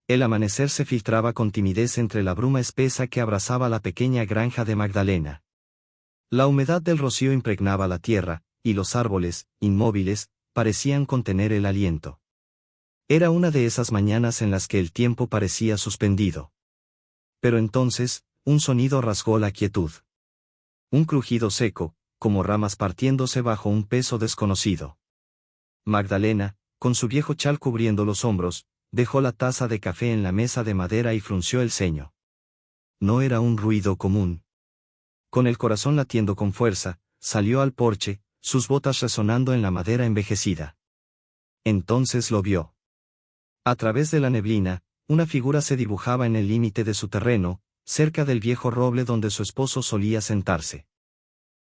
El amanecer se filtraba con timidez entre la bruma espesa que abrazaba la pequeña granja de Magdalena. La humedad del rocío impregnaba la tierra, y los árboles, inmóviles, parecían contener el aliento. Era una de esas mañanas en las que el tiempo parecía suspendido. Pero entonces, un sonido rasgó la quietud. Un crujido seco, como ramas partiéndose bajo un peso desconocido. Magdalena, con su viejo chal cubriendo los hombros, dejó la taza de café en la mesa de madera y frunció el ceño. No era un ruido común. Con el corazón latiendo con fuerza, salió al porche, sus botas resonando en la madera envejecida. Entonces lo vio. A través de la neblina, una figura se dibujaba en el límite de su terreno, cerca del viejo roble donde su esposo solía sentarse.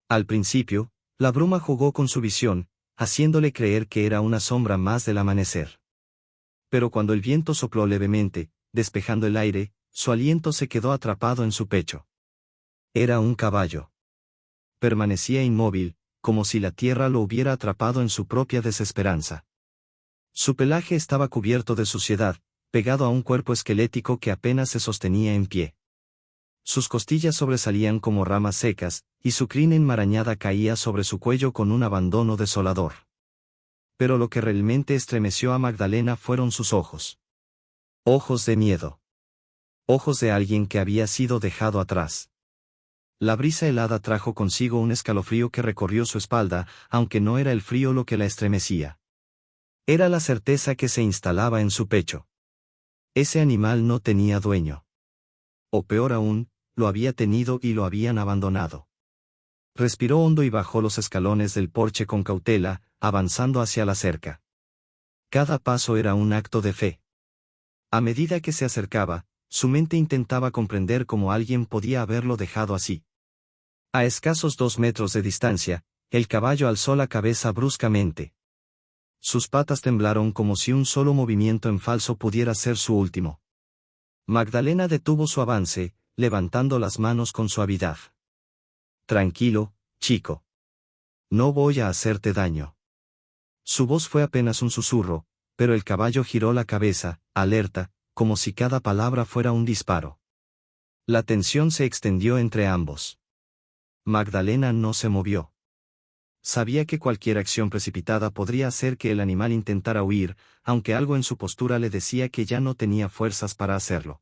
Al principio, la bruma jugó con su visión, haciéndole creer que era una sombra más del amanecer. Pero cuando el viento sopló levemente, despejando el aire, su aliento se quedó atrapado en su pecho. Era un caballo. Permanecía inmóvil, como si la tierra lo hubiera atrapado en su propia desesperanza. Su pelaje estaba cubierto de suciedad, pegado a un cuerpo esquelético que apenas se sostenía en pie. Sus costillas sobresalían como ramas secas, y su crin enmarañada caía sobre su cuello con un abandono desolador. Pero lo que realmente estremeció a Magdalena fueron sus ojos. Ojos de miedo. Ojos de alguien que había sido dejado atrás. La brisa helada trajo consigo un escalofrío que recorrió su espalda, aunque no era el frío lo que la estremecía. Era la certeza que se instalaba en su pecho. Ese animal no tenía dueño. O peor aún, lo había tenido y lo habían abandonado. Respiró hondo y bajó los escalones del porche con cautela, avanzando hacia la cerca. Cada paso era un acto de fe. A medida que se acercaba, su mente intentaba comprender cómo alguien podía haberlo dejado así. A escasos 2 metros de distancia, el caballo alzó la cabeza bruscamente. Sus patas temblaron como si un solo movimiento en falso pudiera ser su último. Magdalena detuvo su avance, levantando las manos con suavidad. Tranquilo, chico. No voy a hacerte daño. Su voz fue apenas un susurro, pero el caballo giró la cabeza, alerta, como si cada palabra fuera un disparo. La tensión se extendió entre ambos. Magdalena no se movió. Sabía que cualquier acción precipitada podría hacer que el animal intentara huir, aunque algo en su postura le decía que ya no tenía fuerzas para hacerlo.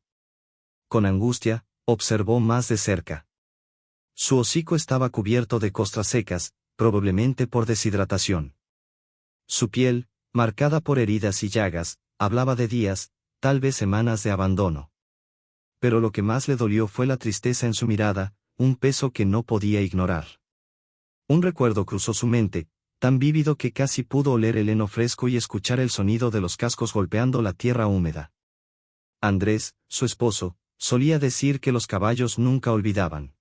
Con angustia, observó más de cerca. Su hocico estaba cubierto de costras secas, probablemente por deshidratación. Su piel, marcada por heridas y llagas, hablaba de días, tal vez semanas de abandono. Pero lo que más le dolió fue la tristeza en su mirada, un peso que no podía ignorar. Un recuerdo cruzó su mente, tan vívido que casi pudo oler el heno fresco y escuchar el sonido de los cascos golpeando la tierra húmeda. Andrés, su esposo, solía decir que los caballos nunca olvidaban.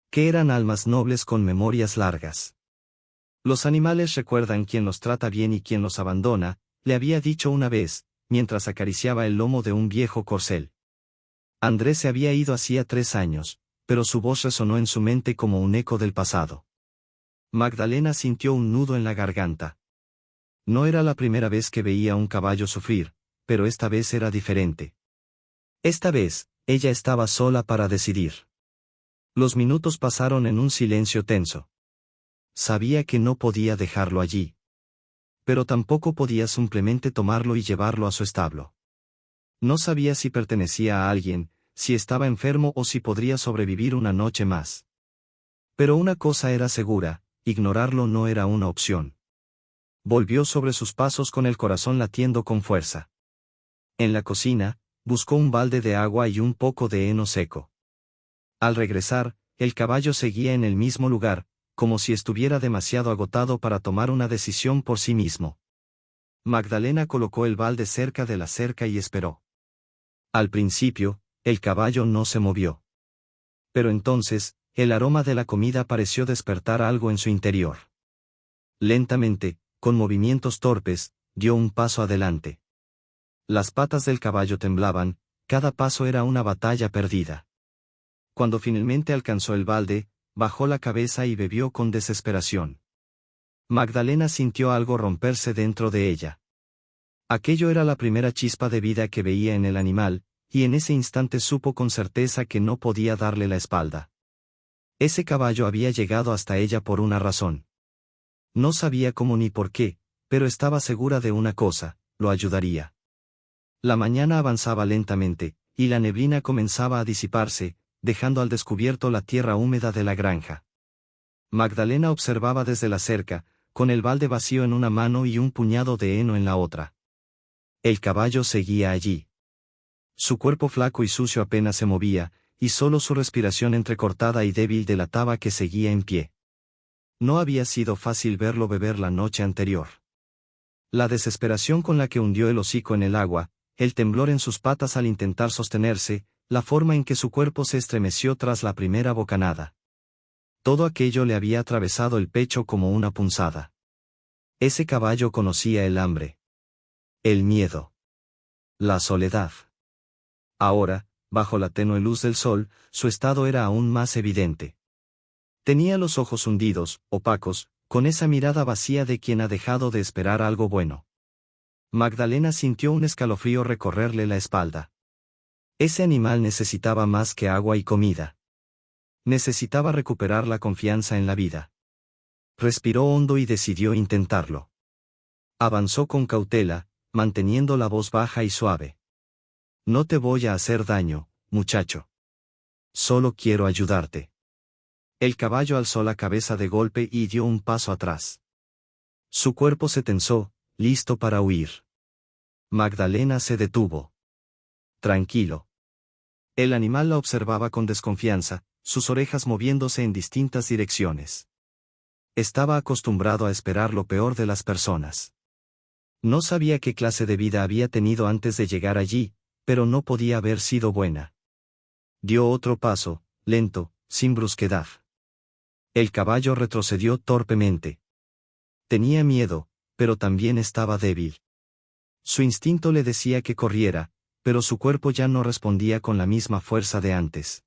Que eran almas nobles con memorias largas. Los animales recuerdan quién los trata bien y quién los abandona, le había dicho una vez, mientras acariciaba el lomo de un viejo corcel. Andrés se había ido hacía 3 años, pero su voz resonó en su mente como un eco del pasado. Magdalena sintió un nudo en la garganta. No era la primera vez que veía a un caballo sufrir, pero esta vez era diferente. Esta vez, ella estaba sola para decidir. Los minutos pasaron en un silencio tenso. Sabía que no podía dejarlo allí. Pero tampoco podía simplemente tomarlo y llevarlo a su establo. No sabía si pertenecía a alguien, si estaba enfermo o si podría sobrevivir una noche más. Pero una cosa era segura, ignorarlo no era una opción. Volvió sobre sus pasos con el corazón latiendo con fuerza. En la cocina, buscó un balde de agua y un poco de heno seco. Al regresar, el caballo seguía en el mismo lugar, como si estuviera demasiado agotado para tomar una decisión por sí mismo. Magdalena colocó el balde cerca de la cerca y esperó. Al principio, el caballo no se movió. Pero entonces, el aroma de la comida pareció despertar algo en su interior. Lentamente, con movimientos torpes, dio un paso adelante. Las patas del caballo temblaban, cada paso era una batalla perdida. Cuando finalmente alcanzó el balde, bajó la cabeza y bebió con desesperación. Magdalena sintió algo romperse dentro de ella. Aquello era la primera chispa de vida que veía en el animal, y en ese instante supo con certeza que no podía darle la espalda. Ese caballo había llegado hasta ella por una razón. No sabía cómo ni por qué, pero estaba segura de una cosa: lo ayudaría. La mañana avanzaba lentamente, y la neblina comenzaba a disiparse, dejando al descubierto la tierra húmeda de la granja. Magdalena observaba desde la cerca, con el balde vacío en una mano y un puñado de heno en la otra. El caballo seguía allí. Su cuerpo flaco y sucio apenas se movía, y solo su respiración entrecortada y débil delataba que seguía en pie. No había sido fácil verlo beber la noche anterior. La desesperación con la que hundió el hocico en el agua, el temblor en sus patas al intentar sostenerse, la forma en que su cuerpo se estremeció tras la primera bocanada. Todo aquello le había atravesado el pecho como una punzada. Ese caballo conocía el hambre, el miedo, la soledad. Ahora, bajo la tenue luz del sol, su estado era aún más evidente. Tenía los ojos hundidos, opacos, con esa mirada vacía de quien ha dejado de esperar algo bueno. Magdalena sintió un escalofrío recorrerle la espalda. Ese animal necesitaba más que agua y comida. Necesitaba recuperar la confianza en la vida. Respiró hondo y decidió intentarlo. Avanzó con cautela, manteniendo la voz baja y suave. No te voy a hacer daño, muchacho. Solo quiero ayudarte. El caballo alzó la cabeza de golpe y dio un paso atrás. Su cuerpo se tensó, listo para huir. Magdalena se detuvo. Tranquilo. El animal la observaba con desconfianza, sus orejas moviéndose en distintas direcciones. Estaba acostumbrado a esperar lo peor de las personas. No sabía qué clase de vida había tenido antes de llegar allí, pero no podía haber sido buena. Dio otro paso, lento, sin brusquedad. El caballo retrocedió torpemente. Tenía miedo, pero también estaba débil. Su instinto le decía que corriera, pero su cuerpo ya no respondía con la misma fuerza de antes.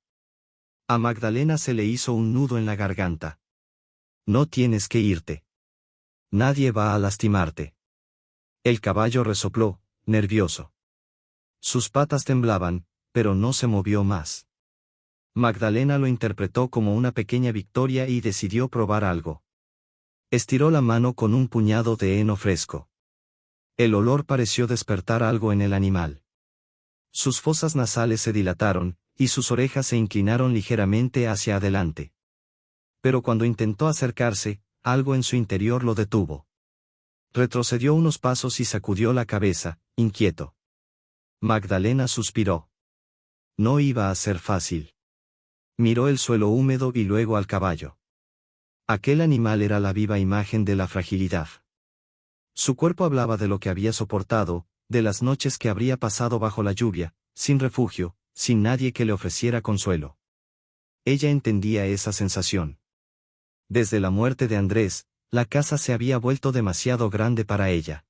A Magdalena se le hizo un nudo en la garganta. No tienes que irte. Nadie va a lastimarte. El caballo resopló, nervioso. Sus patas temblaban, pero no se movió más. Magdalena lo interpretó como una pequeña victoria y decidió probar algo. Estiró la mano con un puñado de heno fresco. El olor pareció despertar algo en el animal. Sus fosas nasales se dilataron, y sus orejas se inclinaron ligeramente hacia adelante. Pero cuando intentó acercarse, algo en su interior lo detuvo. Retrocedió unos pasos y sacudió la cabeza, inquieto. Magdalena suspiró. No iba a ser fácil. Miró el suelo húmedo y luego al caballo. Aquel animal era la viva imagen de la fragilidad. Su cuerpo hablaba de lo que había soportado, de las noches que habría pasado bajo la lluvia, sin refugio, sin nadie que le ofreciera consuelo. Ella entendía esa sensación. Desde la muerte de Andrés, la casa se había vuelto demasiado grande para ella.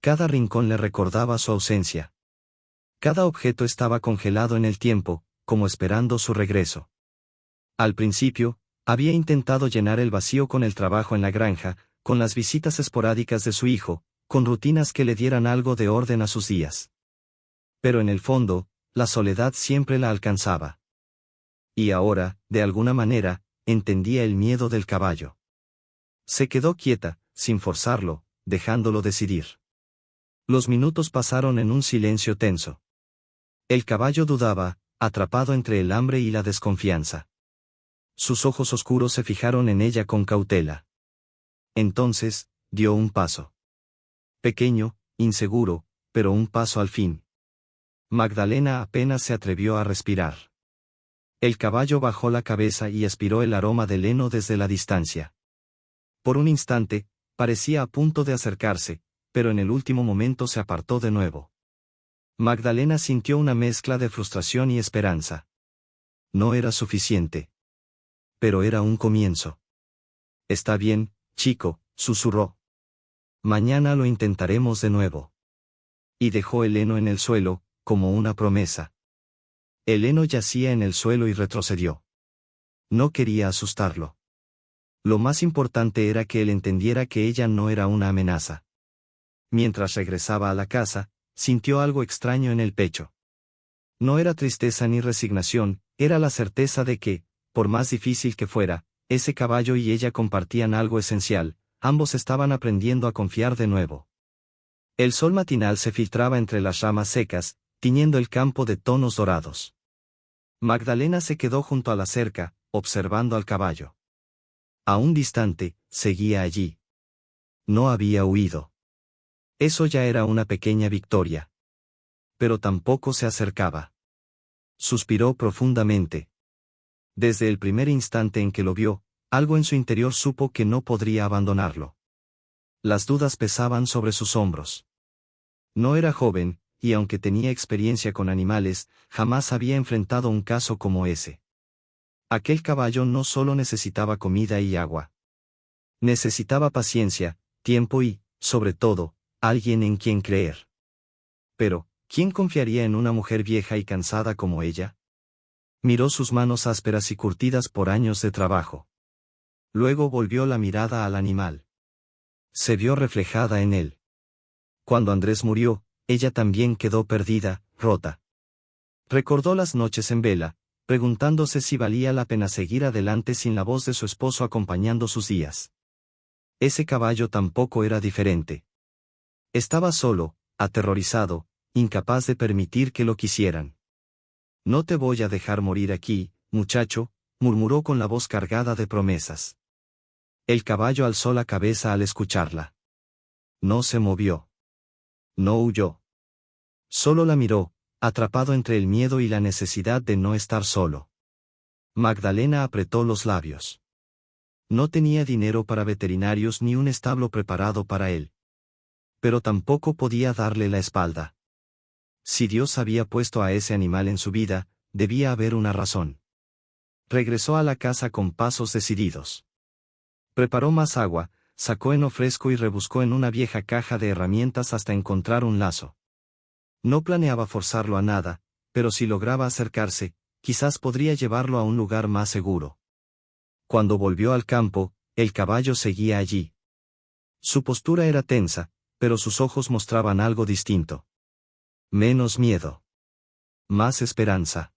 Cada rincón le recordaba su ausencia. Cada objeto estaba congelado en el tiempo, como esperando su regreso. Al principio, había intentado llenar el vacío con el trabajo en la granja, con las visitas esporádicas de su hijo, con rutinas que le dieran algo de orden a sus días. Pero en el fondo, la soledad siempre la alcanzaba. Y ahora, de alguna manera, entendía el miedo del caballo. Se quedó quieta, sin forzarlo, dejándolo decidir. Los minutos pasaron en un silencio tenso. El caballo dudaba, atrapado entre el hambre y la desconfianza. Sus ojos oscuros se fijaron en ella con cautela. Entonces, dio un paso. Pequeño, inseguro, pero un paso al fin. Magdalena apenas se atrevió a respirar. El caballo bajó la cabeza y aspiró el aroma del heno desde la distancia. Por un instante, parecía a punto de acercarse, pero en el último momento se apartó de nuevo. Magdalena sintió una mezcla de frustración y esperanza. No era suficiente. Pero era un comienzo. Está bien, chico, susurró. Mañana lo intentaremos de nuevo. Y dejó el heno en el suelo, como una promesa. El heno yacía en el suelo y retrocedió. No quería asustarlo. Lo más importante era que él entendiera que ella no era una amenaza. Mientras regresaba a la casa, sintió algo extraño en el pecho. No era tristeza ni resignación, era la certeza de que, por más difícil que fuera, ese caballo y ella compartían algo esencial, ambos estaban aprendiendo a confiar de nuevo. El sol matinal se filtraba entre las ramas secas, tiñendo el campo de tonos dorados. Magdalena se quedó junto a la cerca, observando al caballo. A un distante, seguía allí. No había huido. Eso ya era una pequeña victoria. Pero tampoco se acercaba. Suspiró profundamente. Desde el primer instante en que lo vio, algo en su interior supo que no podría abandonarlo. Las dudas pesaban sobre sus hombros. No era joven, y aunque tenía experiencia con animales, jamás había enfrentado un caso como ese. Aquel caballo no solo necesitaba comida y agua. Necesitaba paciencia, tiempo y, sobre todo, alguien en quien creer. Pero, ¿quién confiaría en una mujer vieja y cansada como ella? Miró sus manos ásperas y curtidas por años de trabajo. Luego volvió la mirada al animal. Se vio reflejada en él. Cuando Andrés murió, ella también quedó perdida, rota. Recordó las noches en vela, preguntándose si valía la pena seguir adelante sin la voz de su esposo acompañando sus días. Ese caballo tampoco era diferente. Estaba solo, aterrorizado, incapaz de permitir que lo quisieran. No te voy a dejar morir aquí, muchacho, murmuró con la voz cargada de promesas. El caballo alzó la cabeza al escucharla. No se movió. No huyó. Solo la miró, atrapado entre el miedo y la necesidad de no estar solo. Magdalena apretó los labios. No tenía dinero para veterinarios ni un establo preparado para él. Pero tampoco podía darle la espalda. Si Dios había puesto a ese animal en su vida, debía haber una razón. Regresó a la casa con pasos decididos. Preparó más agua, sacó heno fresco y rebuscó en una vieja caja de herramientas hasta encontrar un lazo. No planeaba forzarlo a nada, pero si lograba acercarse, quizás podría llevarlo a un lugar más seguro. Cuando volvió al campo, el caballo seguía allí. Su postura era tensa, pero sus ojos mostraban algo distinto. Menos miedo. Más esperanza.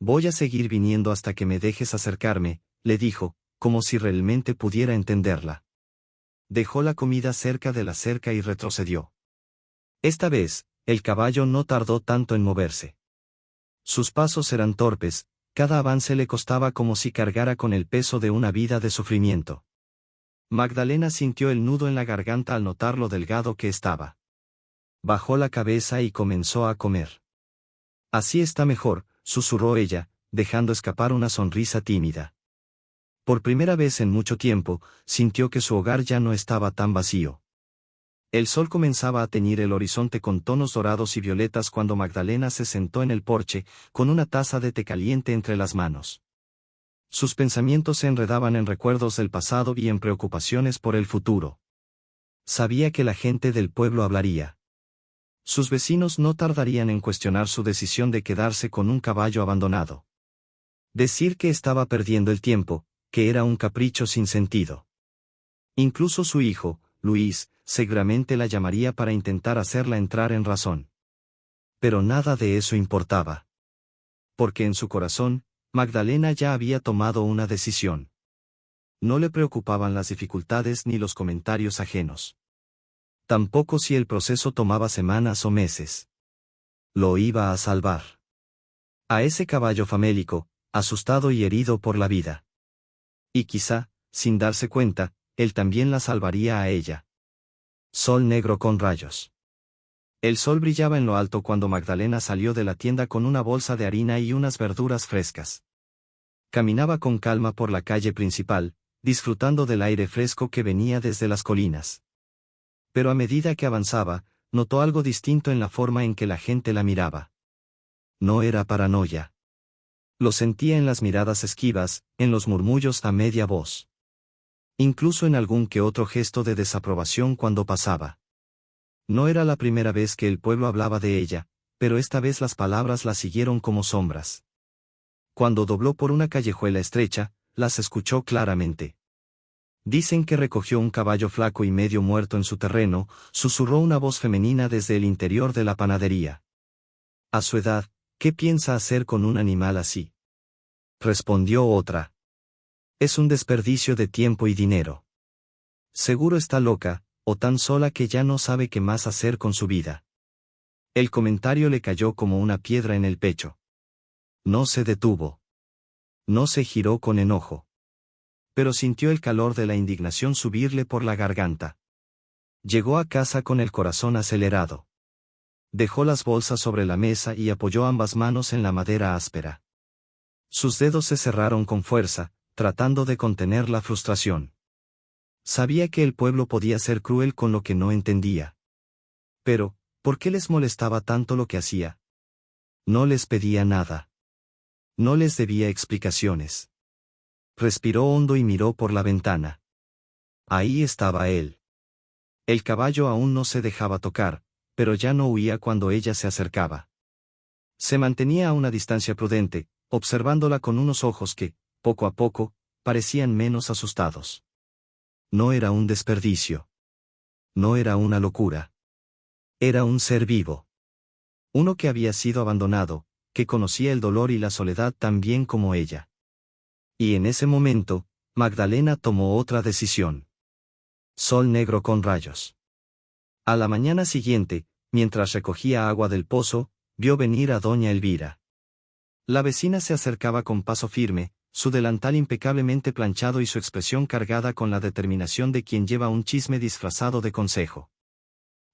Voy a seguir viniendo hasta que me dejes acercarme, le dijo, como si realmente pudiera entenderla. Dejó la comida cerca de la cerca y retrocedió. Esta vez, el caballo no tardó tanto en moverse. Sus pasos eran torpes, cada avance le costaba como si cargara con el peso de una vida de sufrimiento. Magdalena sintió el nudo en la garganta al notar lo delgado que estaba. Bajó la cabeza y comenzó a comer. Así está mejor, susurró ella, dejando escapar una sonrisa tímida. Por primera vez en mucho tiempo, sintió que su hogar ya no estaba tan vacío. El sol comenzaba a teñir el horizonte con tonos dorados y violetas cuando Magdalena se sentó en el porche, con una taza de té caliente entre las manos. Sus pensamientos se enredaban en recuerdos del pasado y en preocupaciones por el futuro. Sabía que la gente del pueblo hablaría. Sus vecinos no tardarían en cuestionar su decisión de quedarse con un caballo abandonado. Decir que estaba perdiendo el tiempo, que era un capricho sin sentido. Incluso su hijo, Luis, seguramente la llamaría para intentar hacerla entrar en razón. Pero nada de eso importaba. Porque en su corazón, Magdalena ya había tomado una decisión. No le preocupaban las dificultades ni los comentarios ajenos. Tampoco si el proceso tomaba semanas o meses. Lo iba a salvar. A ese caballo famélico, asustado y herido por la vida. Y quizá, sin darse cuenta, él también la salvaría a ella. Sol negro con rayos. El sol brillaba en lo alto cuando Magdalena salió de la tienda con una bolsa de harina y unas verduras frescas. Caminaba con calma por la calle principal, disfrutando del aire fresco que venía desde las colinas. Pero a medida que avanzaba, notó algo distinto en la forma en que la gente la miraba. No era paranoia. Lo sentía en las miradas esquivas, en los murmullos a media voz. Incluso en algún que otro gesto de desaprobación cuando pasaba. No era la primera vez que el pueblo hablaba de ella, pero esta vez las palabras la siguieron como sombras. Cuando dobló por una callejuela estrecha, las escuchó claramente. Dicen que recogió un caballo flaco y medio muerto en su terreno, susurró una voz femenina desde el interior de la panadería. A su edad, ¿qué piensa hacer con un animal así? Respondió otra. Es un desperdicio de tiempo y dinero. Seguro está loca, o tan sola que ya no sabe qué más hacer con su vida. El comentario le cayó como una piedra en el pecho. No se detuvo. No se giró con enojo. Pero sintió el calor de la indignación subirle por la garganta. Llegó a casa con el corazón acelerado. Dejó las bolsas sobre la mesa y apoyó ambas manos en la madera áspera. Sus dedos se cerraron con fuerza, tratando de contener la frustración. Sabía que el pueblo podía ser cruel con lo que no entendía. Pero, ¿por qué les molestaba tanto lo que hacía? No les pedía nada. No les debía explicaciones. Respiró hondo y miró por la ventana. Ahí estaba él. El caballo aún no se dejaba tocar, pero ya no huía cuando ella se acercaba. Se mantenía a una distancia prudente, observándola con unos ojos que, poco a poco, parecían menos asustados. No era un desperdicio. No era una locura. Era un ser vivo. Uno que había sido abandonado, que conocía el dolor y la soledad tan bien como ella. Y en ese momento, Magdalena tomó otra decisión. Sol negro con rayos. A la mañana siguiente, mientras recogía agua del pozo, vio venir a doña Elvira. La vecina se acercaba con paso firme, su delantal impecablemente planchado y su expresión cargada con la determinación de quien lleva un chisme disfrazado de consejo.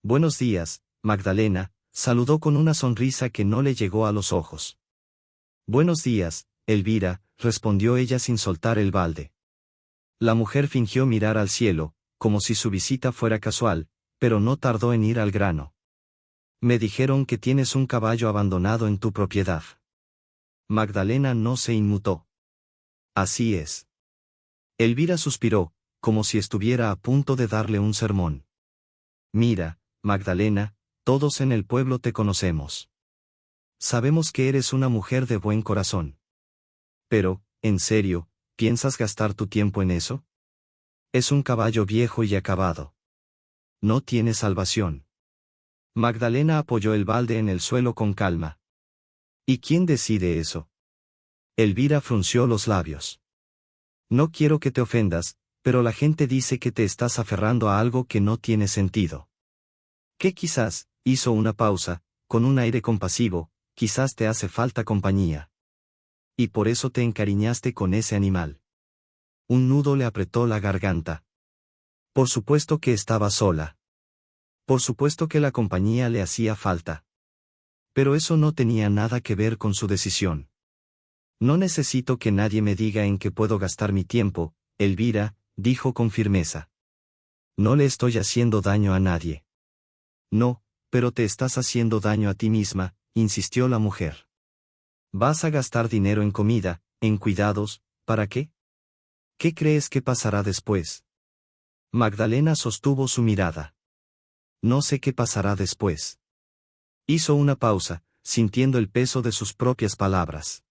Buenos días, Magdalena, saludó con una sonrisa que no le llegó a los ojos. Buenos días, Elvira, respondió ella sin soltar el balde. La mujer fingió mirar al cielo, como si su visita fuera casual, pero no tardó en ir al grano. Me dijeron que tienes un caballo abandonado en tu propiedad. Magdalena no se inmutó. Así es. Elvira suspiró, como si estuviera a punto de darle un sermón. Mira, Magdalena, todos en el pueblo te conocemos. Sabemos que eres una mujer de buen corazón. Pero, en serio, ¿piensas gastar tu tiempo en eso? Es un caballo viejo y acabado. No tiene salvación. Magdalena apoyó el balde en el suelo con calma. ¿Y quién decide eso? Elvira frunció los labios. No quiero que te ofendas, pero la gente dice que te estás aferrando a algo que no tiene sentido. Que quizás, hizo una pausa, con un aire compasivo, quizás te hace falta compañía. Y por eso te encariñaste con ese animal. Un nudo le apretó la garganta. Por supuesto que estaba sola. Por supuesto que la compañía le hacía falta. Pero eso no tenía nada que ver con su decisión. No necesito que nadie me diga en qué puedo gastar mi tiempo, Elvira, dijo con firmeza. No le estoy haciendo daño a nadie. No, pero te estás haciendo daño a ti misma, insistió la mujer. Vas a gastar dinero en comida, en cuidados, ¿para qué? ¿Qué crees que pasará después? Magdalena sostuvo su mirada. No sé qué pasará después. Hizo una pausa, sintiendo el peso de sus propias palabras.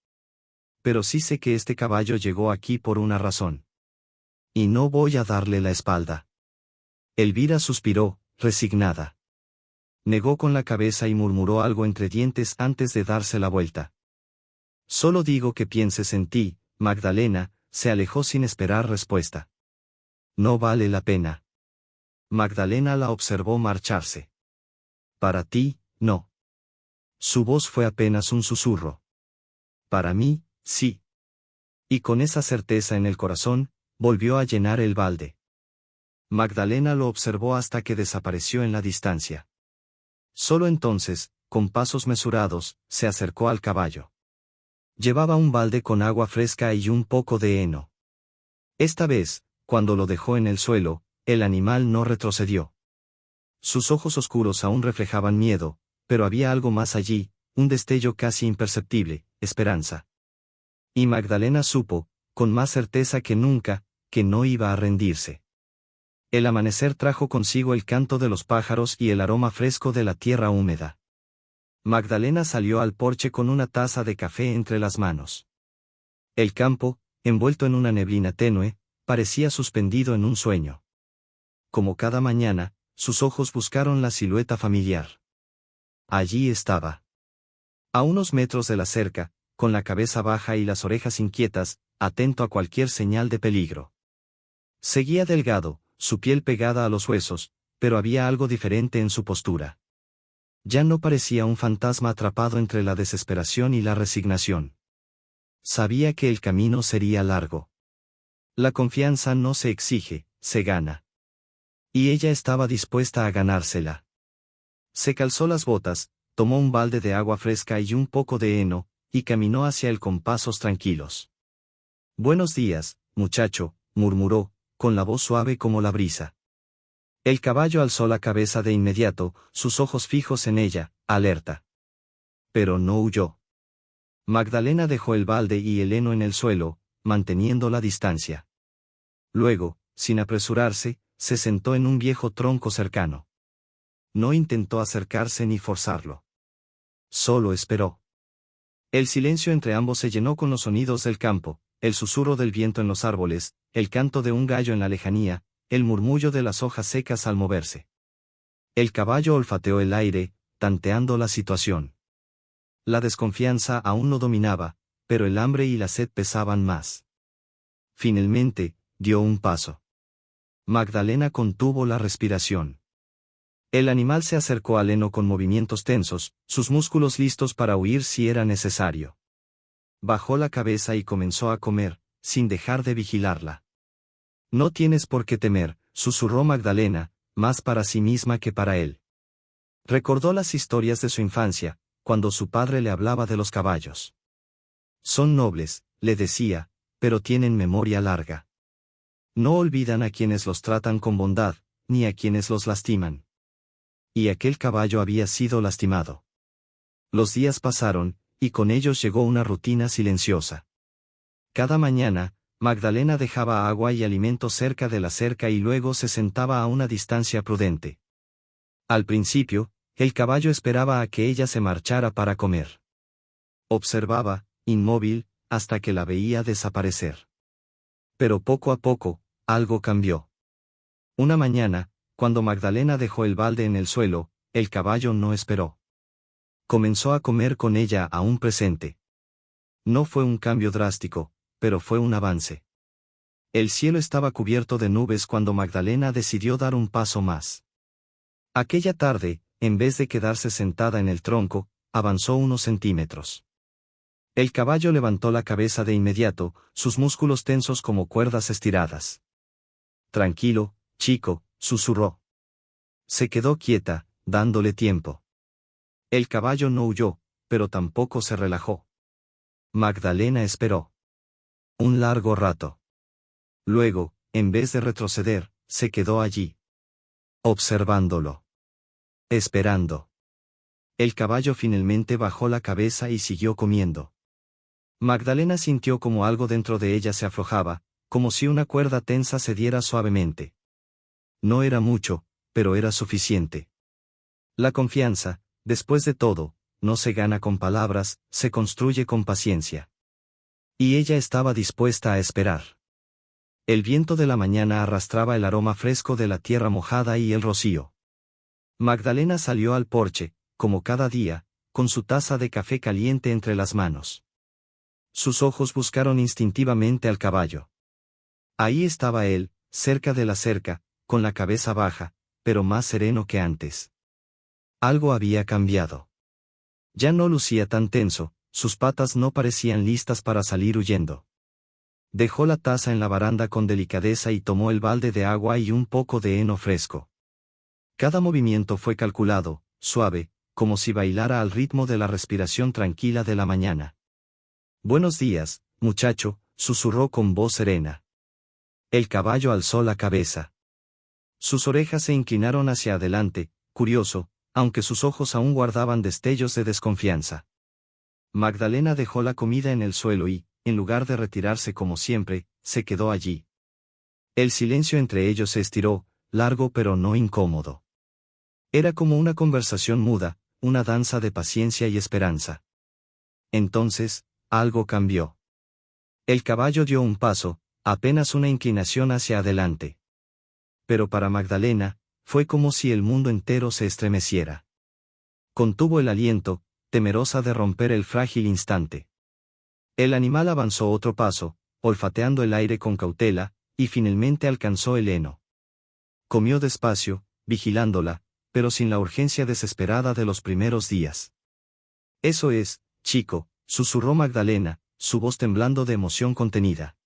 Pero sí sé que este caballo llegó aquí por una razón. Y no voy a darle la espalda. Elvira suspiró, resignada. Negó con la cabeza y murmuró algo entre dientes antes de darse la vuelta. Solo digo que pienses en ti, Magdalena, se alejó sin esperar respuesta. No vale la pena. Magdalena la observó marcharse. Para ti, no. Su voz fue apenas un susurro. Para mí, sí. Y con esa certeza en el corazón, volvió a llenar el balde. Magdalena lo observó hasta que desapareció en la distancia. Solo entonces, con pasos mesurados, se acercó al caballo. Llevaba un balde con agua fresca y un poco de heno. Esta vez, cuando lo dejó en el suelo, el animal no retrocedió. Sus ojos oscuros aún reflejaban miedo, pero había algo más allí, un destello casi imperceptible, esperanza. Y Magdalena supo, con más certeza que nunca, que no iba a rendirse. El amanecer trajo consigo el canto de los pájaros y el aroma fresco de la tierra húmeda. Magdalena salió al porche con una taza de café entre las manos. El campo, envuelto en una neblina tenue, parecía suspendido en un sueño. Como cada mañana, sus ojos buscaron la silueta familiar. Allí estaba. A unos metros de la cerca, con la cabeza baja y las orejas inquietas, atento a cualquier señal de peligro. Seguía delgado, su piel pegada a los huesos, pero había algo diferente en su postura. Ya no parecía un fantasma atrapado entre la desesperación y la resignación. Sabía que el camino sería largo. La confianza no se exige, se gana. Y ella estaba dispuesta a ganársela. Se calzó las botas, tomó un balde de agua fresca y un poco de heno, y caminó hacia él con pasos tranquilos. «Buenos días, muchacho», murmuró, con la voz suave como la brisa. El caballo alzó la cabeza de inmediato, sus ojos fijos en ella, alerta. Pero no huyó. Magdalena dejó el balde y el heno en el suelo, manteniendo la distancia. Luego, sin apresurarse, se sentó en un viejo tronco cercano. No intentó acercarse ni forzarlo. Solo esperó. El silencio entre ambos se llenó con los sonidos del campo, el susurro del viento en los árboles, el canto de un gallo en la lejanía, el murmullo de las hojas secas al moverse. El caballo olfateó el aire, tanteando la situación. La desconfianza aún lo dominaba, pero el hambre y la sed pesaban más. Finalmente, dio un paso. Magdalena contuvo la respiración. El animal se acercó al heno con movimientos tensos, sus músculos listos para huir si era necesario. Bajó la cabeza y comenzó a comer, sin dejar de vigilarla. «No tienes por qué temer», susurró Magdalena, más para sí misma que para él. Recordó las historias de su infancia, cuando su padre le hablaba de los caballos. «Son nobles», le decía, «pero tienen memoria larga. No olvidan a quienes los tratan con bondad, ni a quienes los lastiman». Y aquel caballo había sido lastimado. Los días pasaron, y con ellos llegó una rutina silenciosa. Cada mañana, Magdalena dejaba agua y alimento cerca de la cerca y luego se sentaba a una distancia prudente. Al principio, el caballo esperaba a que ella se marchara para comer. Observaba, inmóvil, hasta que la veía desaparecer. Pero poco a poco, algo cambió. Una mañana, cuando Magdalena dejó el balde en el suelo, el caballo no esperó. Comenzó a comer con ella aún presente. No fue un cambio drástico, pero fue un avance. El cielo estaba cubierto de nubes cuando Magdalena decidió dar un paso más. Aquella tarde, en vez de quedarse sentada en el tronco, avanzó unos centímetros. El caballo levantó la cabeza de inmediato, sus músculos tensos como cuerdas estiradas. «Tranquilo, chico», susurró. Se quedó quieta, dándole tiempo. El caballo no huyó, pero tampoco se relajó. Magdalena esperó. Un largo rato. Luego, en vez de retroceder, se quedó allí. Observándolo. Esperando. El caballo finalmente bajó la cabeza y siguió comiendo. Magdalena sintió como algo dentro de ella se aflojaba, como si una cuerda tensa cediera suavemente. No era mucho, pero era suficiente. La confianza, después de todo, no se gana con palabras, se construye con paciencia. Y ella estaba dispuesta a esperar. El viento de la mañana arrastraba el aroma fresco de la tierra mojada y el rocío. Magdalena salió al porche, como cada día, con su taza de café caliente entre las manos. Sus ojos buscaron instintivamente al caballo. Ahí estaba él, cerca de la cerca, con la cabeza baja, pero más sereno que antes. Algo había cambiado. Ya no lucía tan tenso, sus patas no parecían listas para salir huyendo. Dejó la taza en la baranda con delicadeza y tomó el balde de agua y un poco de heno fresco. Cada movimiento fue calculado, suave, como si bailara al ritmo de la respiración tranquila de la mañana. «Buenos días, muchacho», susurró con voz serena. El caballo alzó la cabeza. Sus orejas se inclinaron hacia adelante, curioso, aunque sus ojos aún guardaban destellos de desconfianza. Magdalena dejó la comida en el suelo y, en lugar de retirarse como siempre, se quedó allí. El silencio entre ellos se estiró, largo pero no incómodo. Era como una conversación muda, una danza de paciencia y esperanza. Entonces, algo cambió. El caballo dio un paso, apenas una inclinación hacia adelante. Pero para Magdalena, fue como si el mundo entero se estremeciera. Contuvo el aliento, temerosa de romper el frágil instante. El animal avanzó otro paso, olfateando el aire con cautela, y finalmente alcanzó el heno. Comió despacio, vigilándola, pero sin la urgencia desesperada de los primeros días. Eso es, chico, susurró Magdalena, su voz temblando de emoción contenida.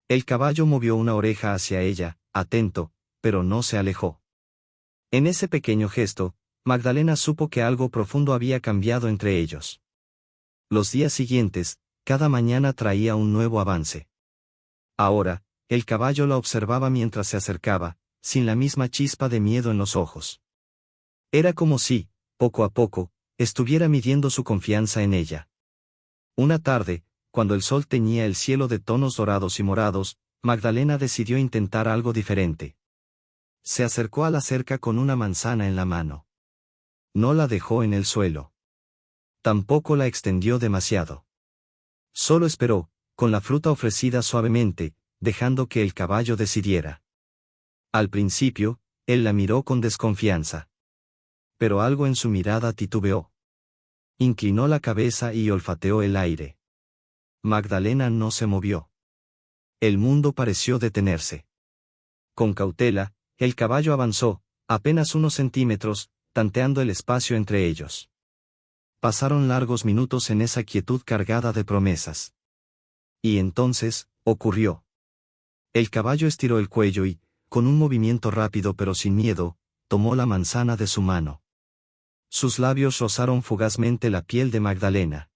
El caballo movió una oreja hacia ella, atento, pero no se alejó. En ese pequeño gesto, Magdalena supo que algo profundo había cambiado entre ellos. Los días siguientes, cada mañana traía un nuevo avance. Ahora, el caballo la observaba mientras se acercaba, sin la misma chispa de miedo en los ojos. Era como si, poco a poco, estuviera midiendo su confianza en ella. Una tarde, cuando el sol teñía el cielo de tonos dorados y morados, Magdalena decidió intentar algo diferente. Se acercó a la cerca con una manzana en la mano. No la dejó en el suelo. Tampoco la extendió demasiado. Solo esperó, con la fruta ofrecida suavemente, dejando que el caballo decidiera. Al principio, él la miró con desconfianza. Pero algo en su mirada titubeó. Inclinó la cabeza y olfateó el aire. Magdalena no se movió. El mundo pareció detenerse. Con cautela, el caballo avanzó, apenas unos centímetros, tanteando el espacio entre ellos. Pasaron largos minutos en esa quietud cargada de promesas. Y entonces, ocurrió. El caballo estiró el cuello y, con un movimiento rápido pero sin miedo, tomó la manzana de su mano. Sus labios rozaron fugazmente la piel de Magdalena.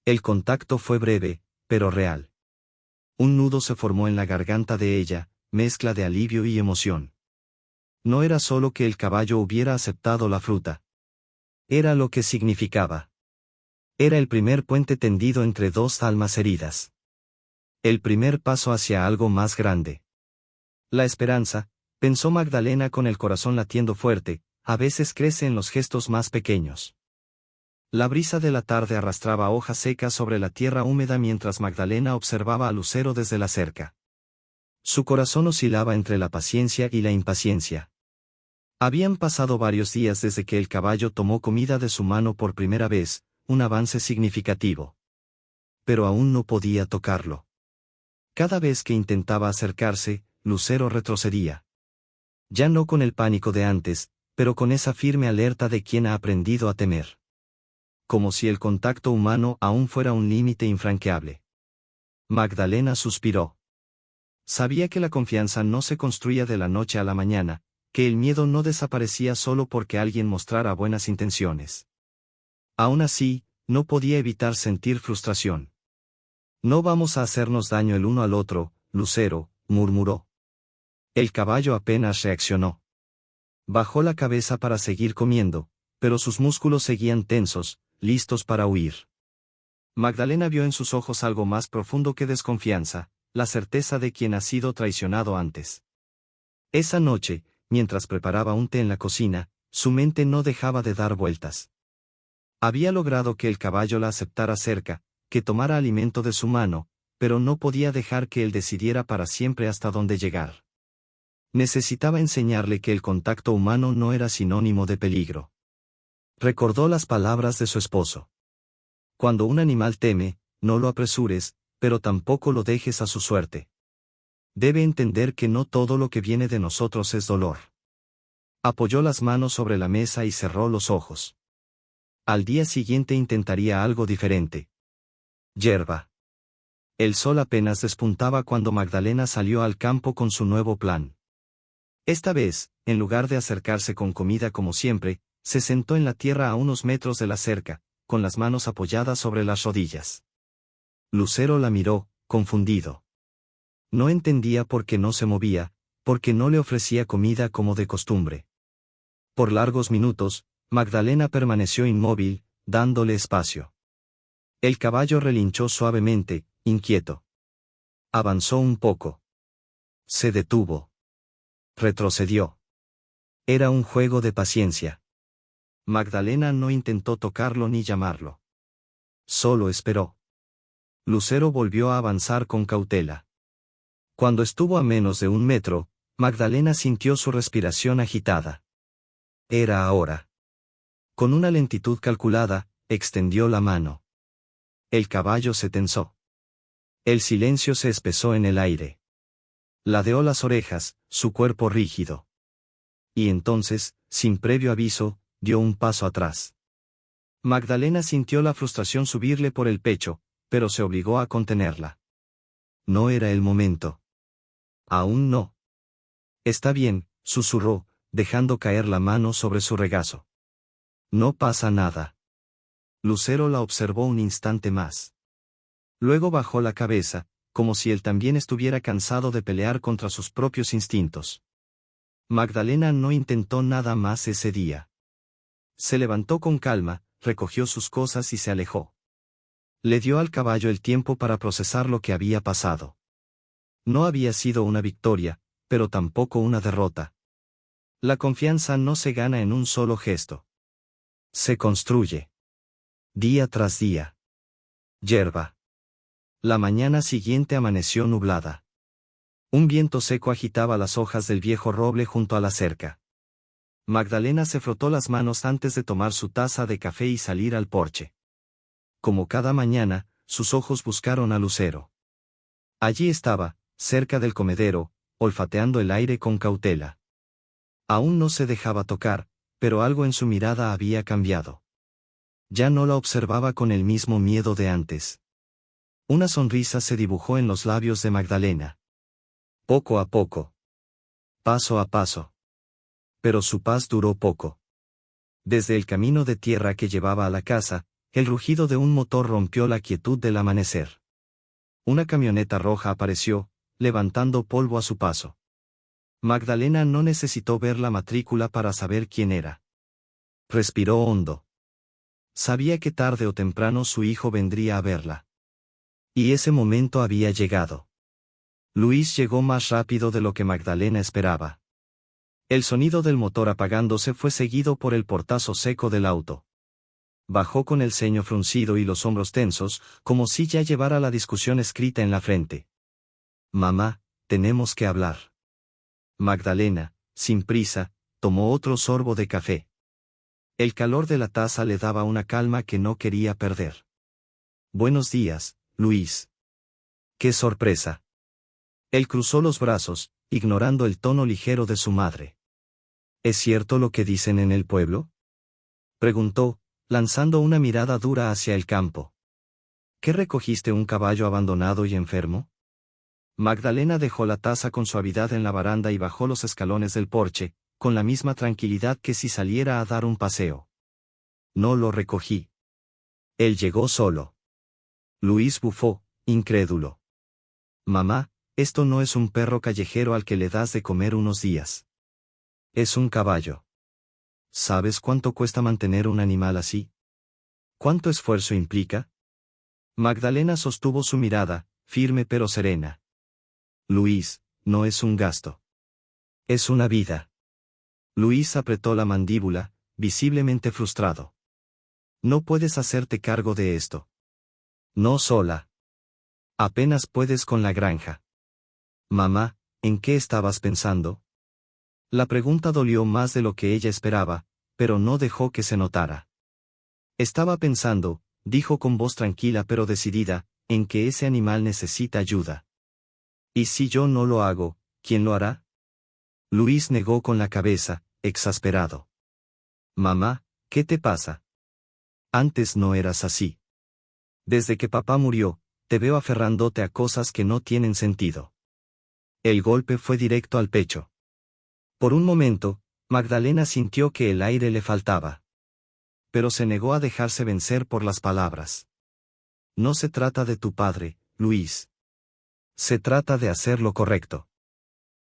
El contacto fue breve, pero real. Un nudo se formó en la garganta de ella, mezcla de alivio y emoción. No era solo que el caballo hubiera aceptado la fruta. Era lo que significaba. Era el primer puente tendido entre dos almas heridas. El primer paso hacia algo más grande. La esperanza, pensó Magdalena con el corazón latiendo fuerte, a veces crece en los gestos más pequeños. La brisa de la tarde arrastraba hojas secas sobre la tierra húmeda mientras Magdalena observaba a Lucero desde la cerca. Su corazón oscilaba entre la paciencia y la impaciencia. Habían pasado varios días desde que el caballo tomó comida de su mano por primera vez, un avance significativo. Pero aún no podía tocarlo. Cada vez que intentaba acercarse, Lucero retrocedía. Ya no con el pánico de antes, pero con esa firme alerta de quien ha aprendido a temer. Como si el contacto humano aún fuera un límite infranqueable. Magdalena suspiró. Sabía que la confianza no se construía de la noche a la mañana, que el miedo no desaparecía solo porque alguien mostrara buenas intenciones. Aún así, no podía evitar sentir frustración. No vamos a hacernos daño el uno al otro, Lucero, murmuró. El caballo apenas reaccionó. Bajó la cabeza para seguir comiendo, pero sus músculos seguían tensos, listos para huir. Magdalena vio en sus ojos algo más profundo que desconfianza, la certeza de quien ha sido traicionado antes. Esa noche, mientras preparaba un té en la cocina, su mente no dejaba de dar vueltas. Había logrado que el caballo la aceptara cerca, que tomara alimento de su mano, pero no podía dejar que él decidiera para siempre hasta dónde llegar. Necesitaba enseñarle que el contacto humano no era sinónimo de peligro. Recordó las palabras de su esposo. Cuando un animal teme, no lo apresures, pero tampoco lo dejes a su suerte. Debe entender que no todo lo que viene de nosotros es dolor. Apoyó las manos sobre la mesa y cerró los ojos. Al día siguiente intentaría algo diferente. Yerba. El sol apenas despuntaba cuando Magdalena salió al campo con su nuevo plan. Esta vez, en lugar de acercarse con comida como siempre, se sentó en la tierra a unos metros de la cerca, con las manos apoyadas sobre las rodillas. Lucero la miró, confundido. No entendía por qué no se movía, porque no le ofrecía comida como de costumbre. Por largos minutos, Magdalena permaneció inmóvil, dándole espacio. El caballo relinchó suavemente, inquieto. Avanzó un poco. Se detuvo. Retrocedió. Era un juego de paciencia. Magdalena no intentó tocarlo ni llamarlo. Solo esperó. Lucero volvió a avanzar con cautela. Cuando estuvo a menos de 1 metro, Magdalena sintió su respiración agitada. Era ahora. Con una lentitud calculada, extendió la mano. El caballo se tensó. El silencio se espesó en el aire. Ladeó las orejas, su cuerpo rígido. Y entonces, sin previo aviso, dio un paso atrás. Magdalena sintió la frustración subirle por el pecho, pero se obligó a contenerla. No era el momento. Aún no. Está bien, susurró, dejando caer la mano sobre su regazo. No pasa nada. Lucero la observó un instante más. Luego bajó la cabeza, como si él también estuviera cansado de pelear contra sus propios instintos. Magdalena no intentó nada más ese día. Se levantó con calma, recogió sus cosas y se alejó. Le dio al caballo el tiempo para procesar lo que había pasado. No había sido una victoria, pero tampoco una derrota. La confianza no se gana en un solo gesto. Se construye. Día tras día. Yerba. La mañana siguiente amaneció nublada. Un viento seco agitaba las hojas del viejo roble junto a la cerca. Magdalena se frotó las manos antes de tomar su taza de café y salir al porche. Como cada mañana, sus ojos buscaron a Lucero. Allí estaba, cerca del comedero, olfateando el aire con cautela. Aún no se dejaba tocar, pero algo en su mirada había cambiado. Ya no la observaba con el mismo miedo de antes. Una sonrisa se dibujó en los labios de Magdalena. Poco a poco. Paso a paso. Pero su paz duró poco. Desde el camino de tierra que llevaba a la casa, el rugido de un motor rompió la quietud del amanecer. Una camioneta roja apareció, levantando polvo a su paso. Magdalena no necesitó ver la matrícula para saber quién era. Respiró hondo. Sabía que tarde o temprano su hijo vendría a verla. Y ese momento había llegado. Luis llegó más rápido de lo que Magdalena esperaba. El sonido del motor apagándose fue seguido por el portazo seco del auto. Bajó con el ceño fruncido y los hombros tensos, como si ya llevara la discusión escrita en la frente. Mamá, tenemos que hablar. Magdalena, sin prisa, tomó otro sorbo de café. El calor de la taza le daba una calma que no quería perder. Buenos días, Luis. ¡Qué sorpresa! Él cruzó los brazos, ignorando el tono ligero de su madre. ¿Es cierto lo que dicen en el pueblo?, preguntó, lanzando una mirada dura hacia el campo. ¿Qué recogiste un caballo abandonado y enfermo? Magdalena dejó la taza con suavidad en la baranda y bajó los escalones del porche, con la misma tranquilidad que si saliera a dar un paseo. No lo recogí. Él llegó solo. Luis bufó, incrédulo. Mamá, esto no es un perro callejero al que le das de comer unos días. Es un caballo. ¿Sabes cuánto cuesta mantener un animal así? ¿Cuánto esfuerzo implica? Magdalena sostuvo su mirada, firme pero serena. Luis, no es un gasto. Es una vida. Luis apretó la mandíbula, visiblemente frustrado. No puedes hacerte cargo de esto. No sola. Apenas puedes con la granja. Mamá, ¿en qué estabas pensando? La pregunta dolió más de lo que ella esperaba, pero no dejó que se notara. Estaba pensando, dijo con voz tranquila pero decidida, en que ese animal necesita ayuda. ¿Y si yo no lo hago, quién lo hará? Luis negó con la cabeza, exasperado. Mamá, ¿qué te pasa? Antes no eras así. Desde que papá murió, te veo aferrándote a cosas que no tienen sentido. El golpe fue directo al pecho. Por un momento, Magdalena sintió que el aire le faltaba. Pero se negó a dejarse vencer por las palabras. No se trata de tu padre, Luis. Se trata de hacer lo correcto.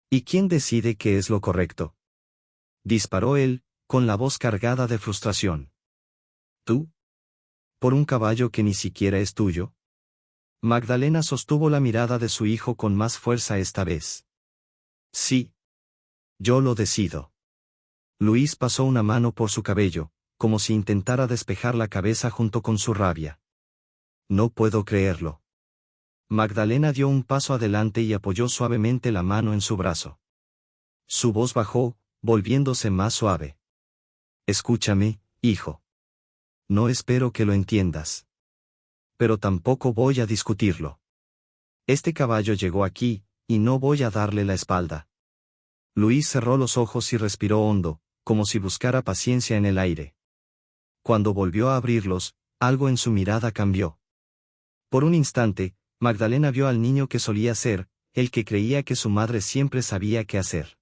¿Y quién decide qué es lo correcto?, disparó él, con la voz cargada de frustración. ¿Tú? ¿Por un caballo que ni siquiera es tuyo? Magdalena sostuvo la mirada de su hijo con más fuerza esta vez. Sí. Yo lo decido. Luis pasó una mano por su cabello, como si intentara despejar la cabeza junto con su rabia. No puedo creerlo. Magdalena dio un paso adelante y apoyó suavemente la mano en su brazo. Su voz bajó, volviéndose más suave. Escúchame, hijo. No espero que lo entiendas. Pero tampoco voy a discutirlo. Este caballo llegó aquí, y no voy a darle la espalda. Luis cerró los ojos y respiró hondo, como si buscara paciencia en el aire. Cuando volvió a abrirlos, algo en su mirada cambió. Por un instante, Magdalena vio al niño que solía ser, el que creía que su madre siempre sabía qué hacer.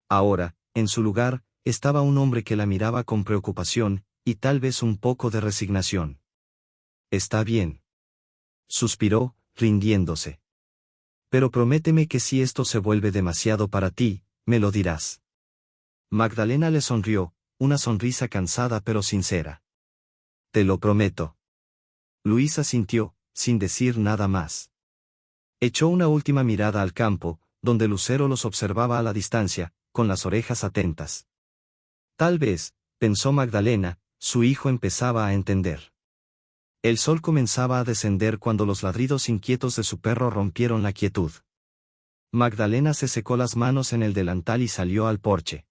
Ahora, en su lugar, estaba un hombre que la miraba con preocupación, y tal vez un poco de resignación. Está bien. Suspiró, rindiéndose. Pero prométeme que si esto se vuelve demasiado para ti, me lo dirás. Magdalena le sonrió, una sonrisa cansada pero sincera. Te lo prometo. Luis asintió, sin decir nada más. Echó una última mirada al campo, donde Lucero los observaba a la distancia, con las orejas atentas. Tal vez, pensó Magdalena, su hijo empezaba a entender. El sol comenzaba a descender cuando los ladridos inquietos de su perro rompieron la quietud. Magdalena se secó las manos en el delantal y salió al porche.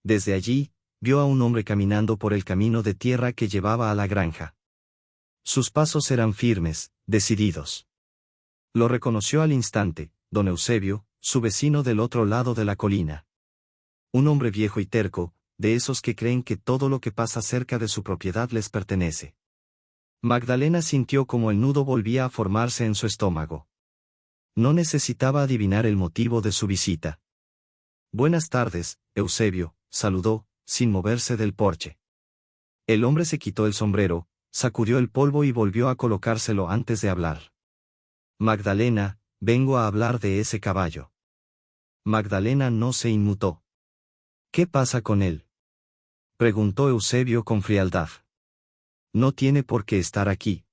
Desde allí, vio a un hombre caminando por el camino de tierra que llevaba a la granja. Sus pasos eran firmes, decididos. Lo reconoció al instante, don Eusebio, su vecino del otro lado de la colina. Un hombre viejo y terco, de esos que creen que todo lo que pasa cerca de su propiedad les pertenece. Magdalena sintió como el nudo volvía a formarse en su estómago. No necesitaba adivinar el motivo de su visita. Buenas tardes, Eusebio, saludó, sin moverse del porche. El hombre se quitó el sombrero, sacudió el polvo y volvió a colocárselo antes de hablar. Magdalena, vengo a hablar de ese caballo. Magdalena no se inmutó. ¿Qué pasa con él?, preguntó Eusebio con frialdad. No tiene por qué estar aquí.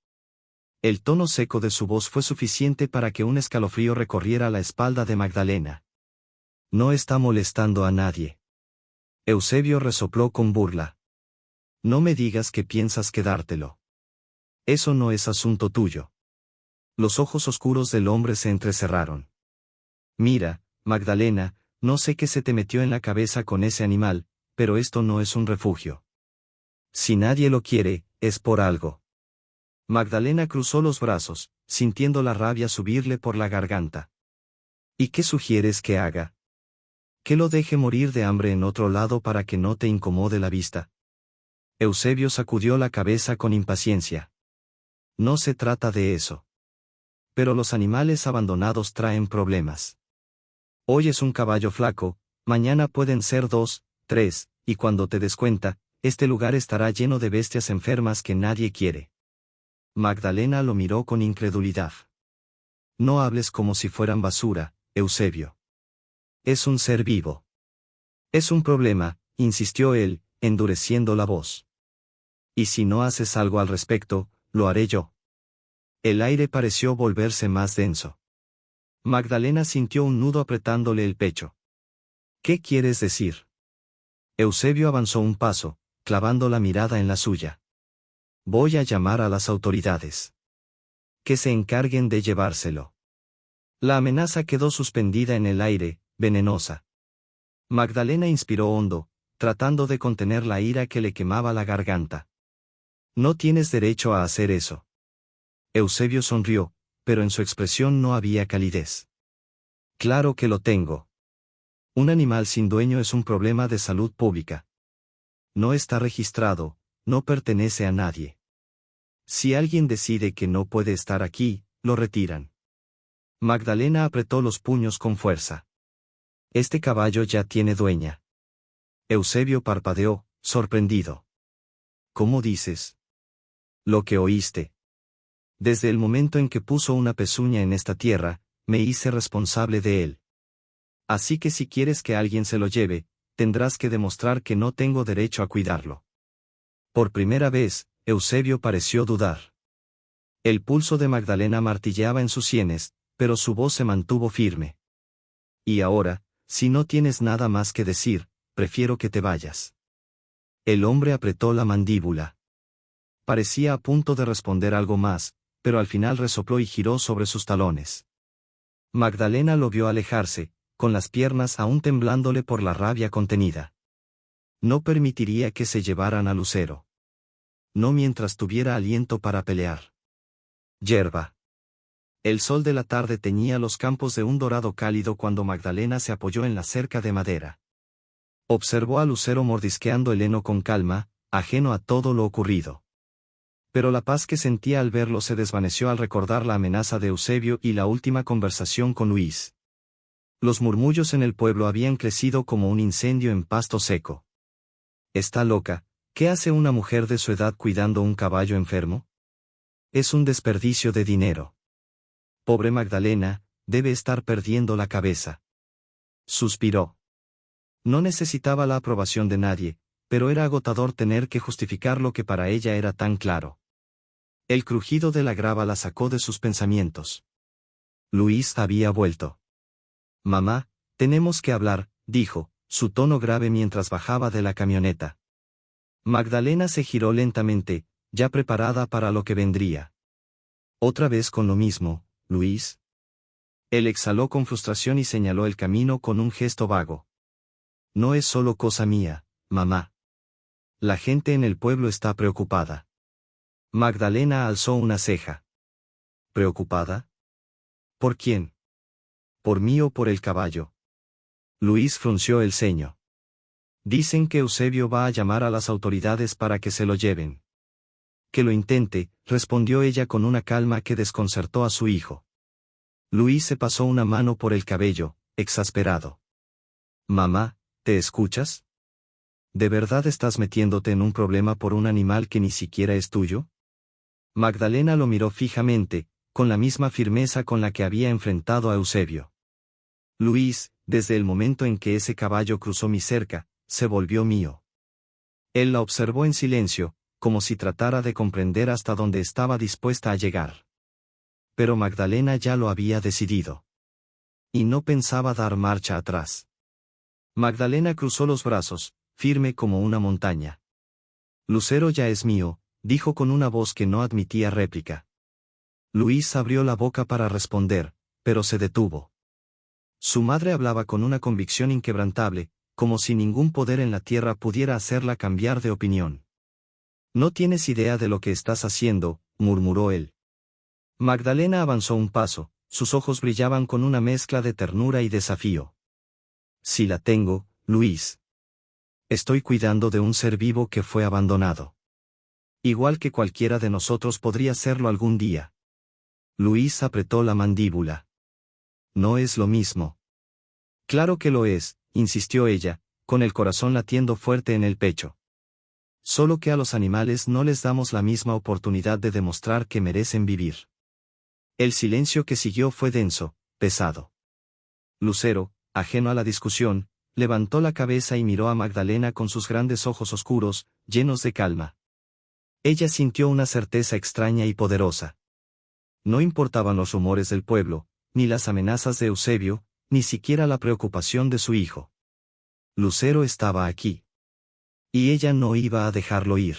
El tono seco de su voz fue suficiente para que un escalofrío recorriera la espalda de Magdalena. No está molestando a nadie. Eusebio resopló con burla. No me digas que piensas quedártelo. Eso no es asunto tuyo. Los ojos oscuros del hombre se entrecerraron. Mira, Magdalena, no sé qué se te metió en la cabeza con ese animal, pero esto no es un refugio. Si nadie lo quiere, es por algo. Magdalena cruzó los brazos, sintiendo la rabia subirle por la garganta. ¿Y qué sugieres que haga? ¿Que lo deje morir de hambre en otro lado para que no te incomode la vista? Eusebio sacudió la cabeza con impaciencia. No se trata de eso. Pero los animales abandonados traen problemas. Hoy es un caballo flaco, mañana pueden ser 2, 3, y cuando te des cuenta, este lugar estará lleno de bestias enfermas que nadie quiere. Magdalena lo miró con incredulidad. No hables como si fueran basura, Eusebio. Es un ser vivo. Es un problema, insistió él, endureciendo la voz. Y si no haces algo al respecto, lo haré yo. El aire pareció volverse más denso. Magdalena sintió un nudo apretándole el pecho. ¿Qué quieres decir? Eusebio avanzó un paso, clavando la mirada en la suya. Voy a llamar a las autoridades. Que se encarguen de llevárselo. La amenaza quedó suspendida en el aire, venenosa. Magdalena inspiró hondo, tratando de contener la ira que le quemaba la garganta. No tienes derecho a hacer eso. Eusebio sonrió, pero en su expresión no había calidez. Claro que lo tengo. Un animal sin dueño es un problema de salud pública. No está registrado, no pertenece a nadie. Si alguien decide que no puede estar aquí, lo retiran. Magdalena apretó los puños con fuerza. Este caballo ya tiene dueña. Eusebio parpadeó, sorprendido. ¿Cómo dices? Lo que oíste. Desde el momento en que puso una pezuña en esta tierra, me hice responsable de él. Así que si quieres que alguien se lo lleve, tendrás que demostrar que no tengo derecho a cuidarlo. Por primera vez, Eusebio pareció dudar. El pulso de Magdalena martilleaba en sus sienes, pero su voz se mantuvo firme. Y ahora, si no tienes nada más que decir, prefiero que te vayas. El hombre apretó la mandíbula. Parecía a punto de responder algo más, pero al final resopló y giró sobre sus talones. Magdalena lo vio alejarse, con las piernas aún temblándole por la rabia contenida. No permitiría que se llevaran a Lucero. No mientras tuviera aliento para pelear. Yerba. El sol de la tarde teñía los campos de un dorado cálido cuando Magdalena se apoyó en la cerca de madera. Observó a Lucero mordisqueando el heno con calma, ajeno a todo lo ocurrido. Pero la paz que sentía al verlo se desvaneció al recordar la amenaza de Eusebio y la última conversación con Luis. Los murmullos en el pueblo habían crecido como un incendio en pasto seco. ¿Está loca? ¿Qué hace una mujer de su edad cuidando un caballo enfermo? Es un desperdicio de dinero. Pobre Magdalena, debe estar perdiendo la cabeza. Suspiró. No necesitaba la aprobación de nadie, pero era agotador tener que justificar lo que para ella era tan claro. El crujido de la grava la sacó de sus pensamientos. Luis había vuelto. Mamá, tenemos que hablar, dijo, su tono grave mientras bajaba de la camioneta. Magdalena se giró lentamente, ya preparada para lo que vendría. Otra vez con lo mismo, Luis. Él exhaló con frustración y señaló el camino con un gesto vago. No es solo cosa mía, mamá. La gente en el pueblo está preocupada. Magdalena alzó una ceja. ¿Preocupada? ¿Por quién? ¿Por mí o por el caballo? Luis frunció el ceño. Dicen que Eusebio va a llamar a las autoridades para que se lo lleven. Que lo intente, respondió ella con una calma que desconcertó a su hijo. Luis se pasó una mano por el cabello, exasperado. Mamá, ¿te escuchas? ¿De verdad estás metiéndote en un problema por un animal que ni siquiera es tuyo? Magdalena lo miró fijamente, con la misma firmeza con la que había enfrentado a Eusebio. Luis, desde el momento en que ese caballo cruzó mi cerca, se volvió mío. Él la observó en silencio, como si tratara de comprender hasta dónde estaba dispuesta a llegar. Pero Magdalena ya lo había decidido. Y no pensaba dar marcha atrás. Magdalena cruzó los brazos, firme como una montaña. Lucero ya es mío, dijo con una voz que no admitía réplica. Luis abrió la boca para responder, pero se detuvo. Su madre hablaba con una convicción inquebrantable, como si ningún poder en la tierra pudiera hacerla cambiar de opinión. No tienes idea de lo que estás haciendo, murmuró él. Magdalena avanzó un paso, sus ojos brillaban con una mezcla de ternura y desafío. Sí la tengo, Luis. Estoy cuidando de un ser vivo que fue abandonado. Igual que cualquiera de nosotros podría serlo algún día. Luis apretó la mandíbula. No es lo mismo. Claro que lo es, insistió ella, con el corazón latiendo fuerte en el pecho. Solo que a los animales no les damos la misma oportunidad de demostrar que merecen vivir. El silencio que siguió fue denso, pesado. Lucero, ajeno a la discusión, levantó la cabeza y miró a Magdalena con sus grandes ojos oscuros, llenos de calma. Ella sintió una certeza extraña y poderosa. No importaban los rumores del pueblo, ni las amenazas de Eusebio, ni siquiera la preocupación de su hijo. Lucero estaba aquí. Y ella no iba a dejarlo ir.